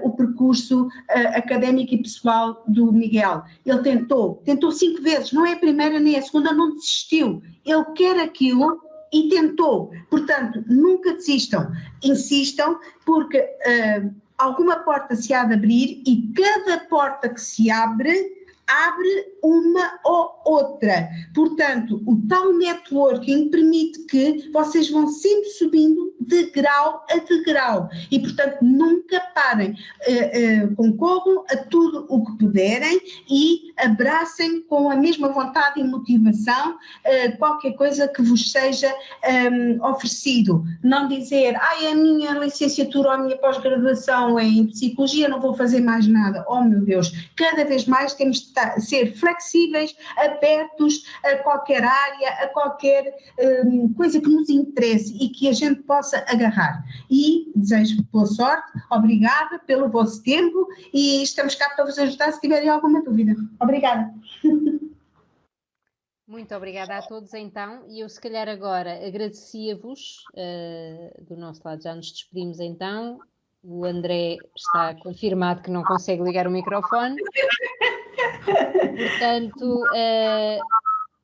o percurso académico e pessoal do Miguel. Ele tentou 5 vezes, não é a primeira nem a segunda, não desistiu. Ele quer aquilo e tentou. Portanto, nunca desistam, insistam, porque alguma porta se há de abrir e cada porta que se abre uma ou outra. Portanto, o tal networking permite que vocês vão sempre subindo de grau a degrau e, portanto, nunca parem. Concorram a tudo o que puderem e abracem com a mesma vontade e motivação qualquer coisa que vos seja oferecido. Não dizer, a minha licenciatura ou a minha pós-graduação é em psicologia, não vou fazer mais nada. Oh, meu Deus, cada vez mais temos de ser flexíveis, abertos a qualquer área, a qualquer coisa que nos interesse e que a gente possa agarrar. E desejo boa sorte, obrigada pelo vosso tempo e estamos cá para vos ajudar se tiverem alguma dúvida. Obrigada. Muito obrigada a todos então, e eu se calhar agora agradecia-vos do nosso lado, já nos despedimos então, O André está confirmado que não consegue ligar o microfone.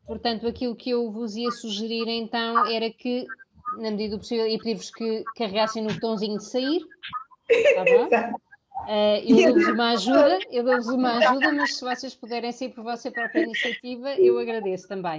Portanto, aquilo que eu vos ia sugerir então era que, na medida do possível, ia pedir-vos que carregassem no botãozinho de sair. Está bom? Eu dou-vos uma ajuda, mas se vocês puderem sair por vossa própria iniciativa, eu agradeço também.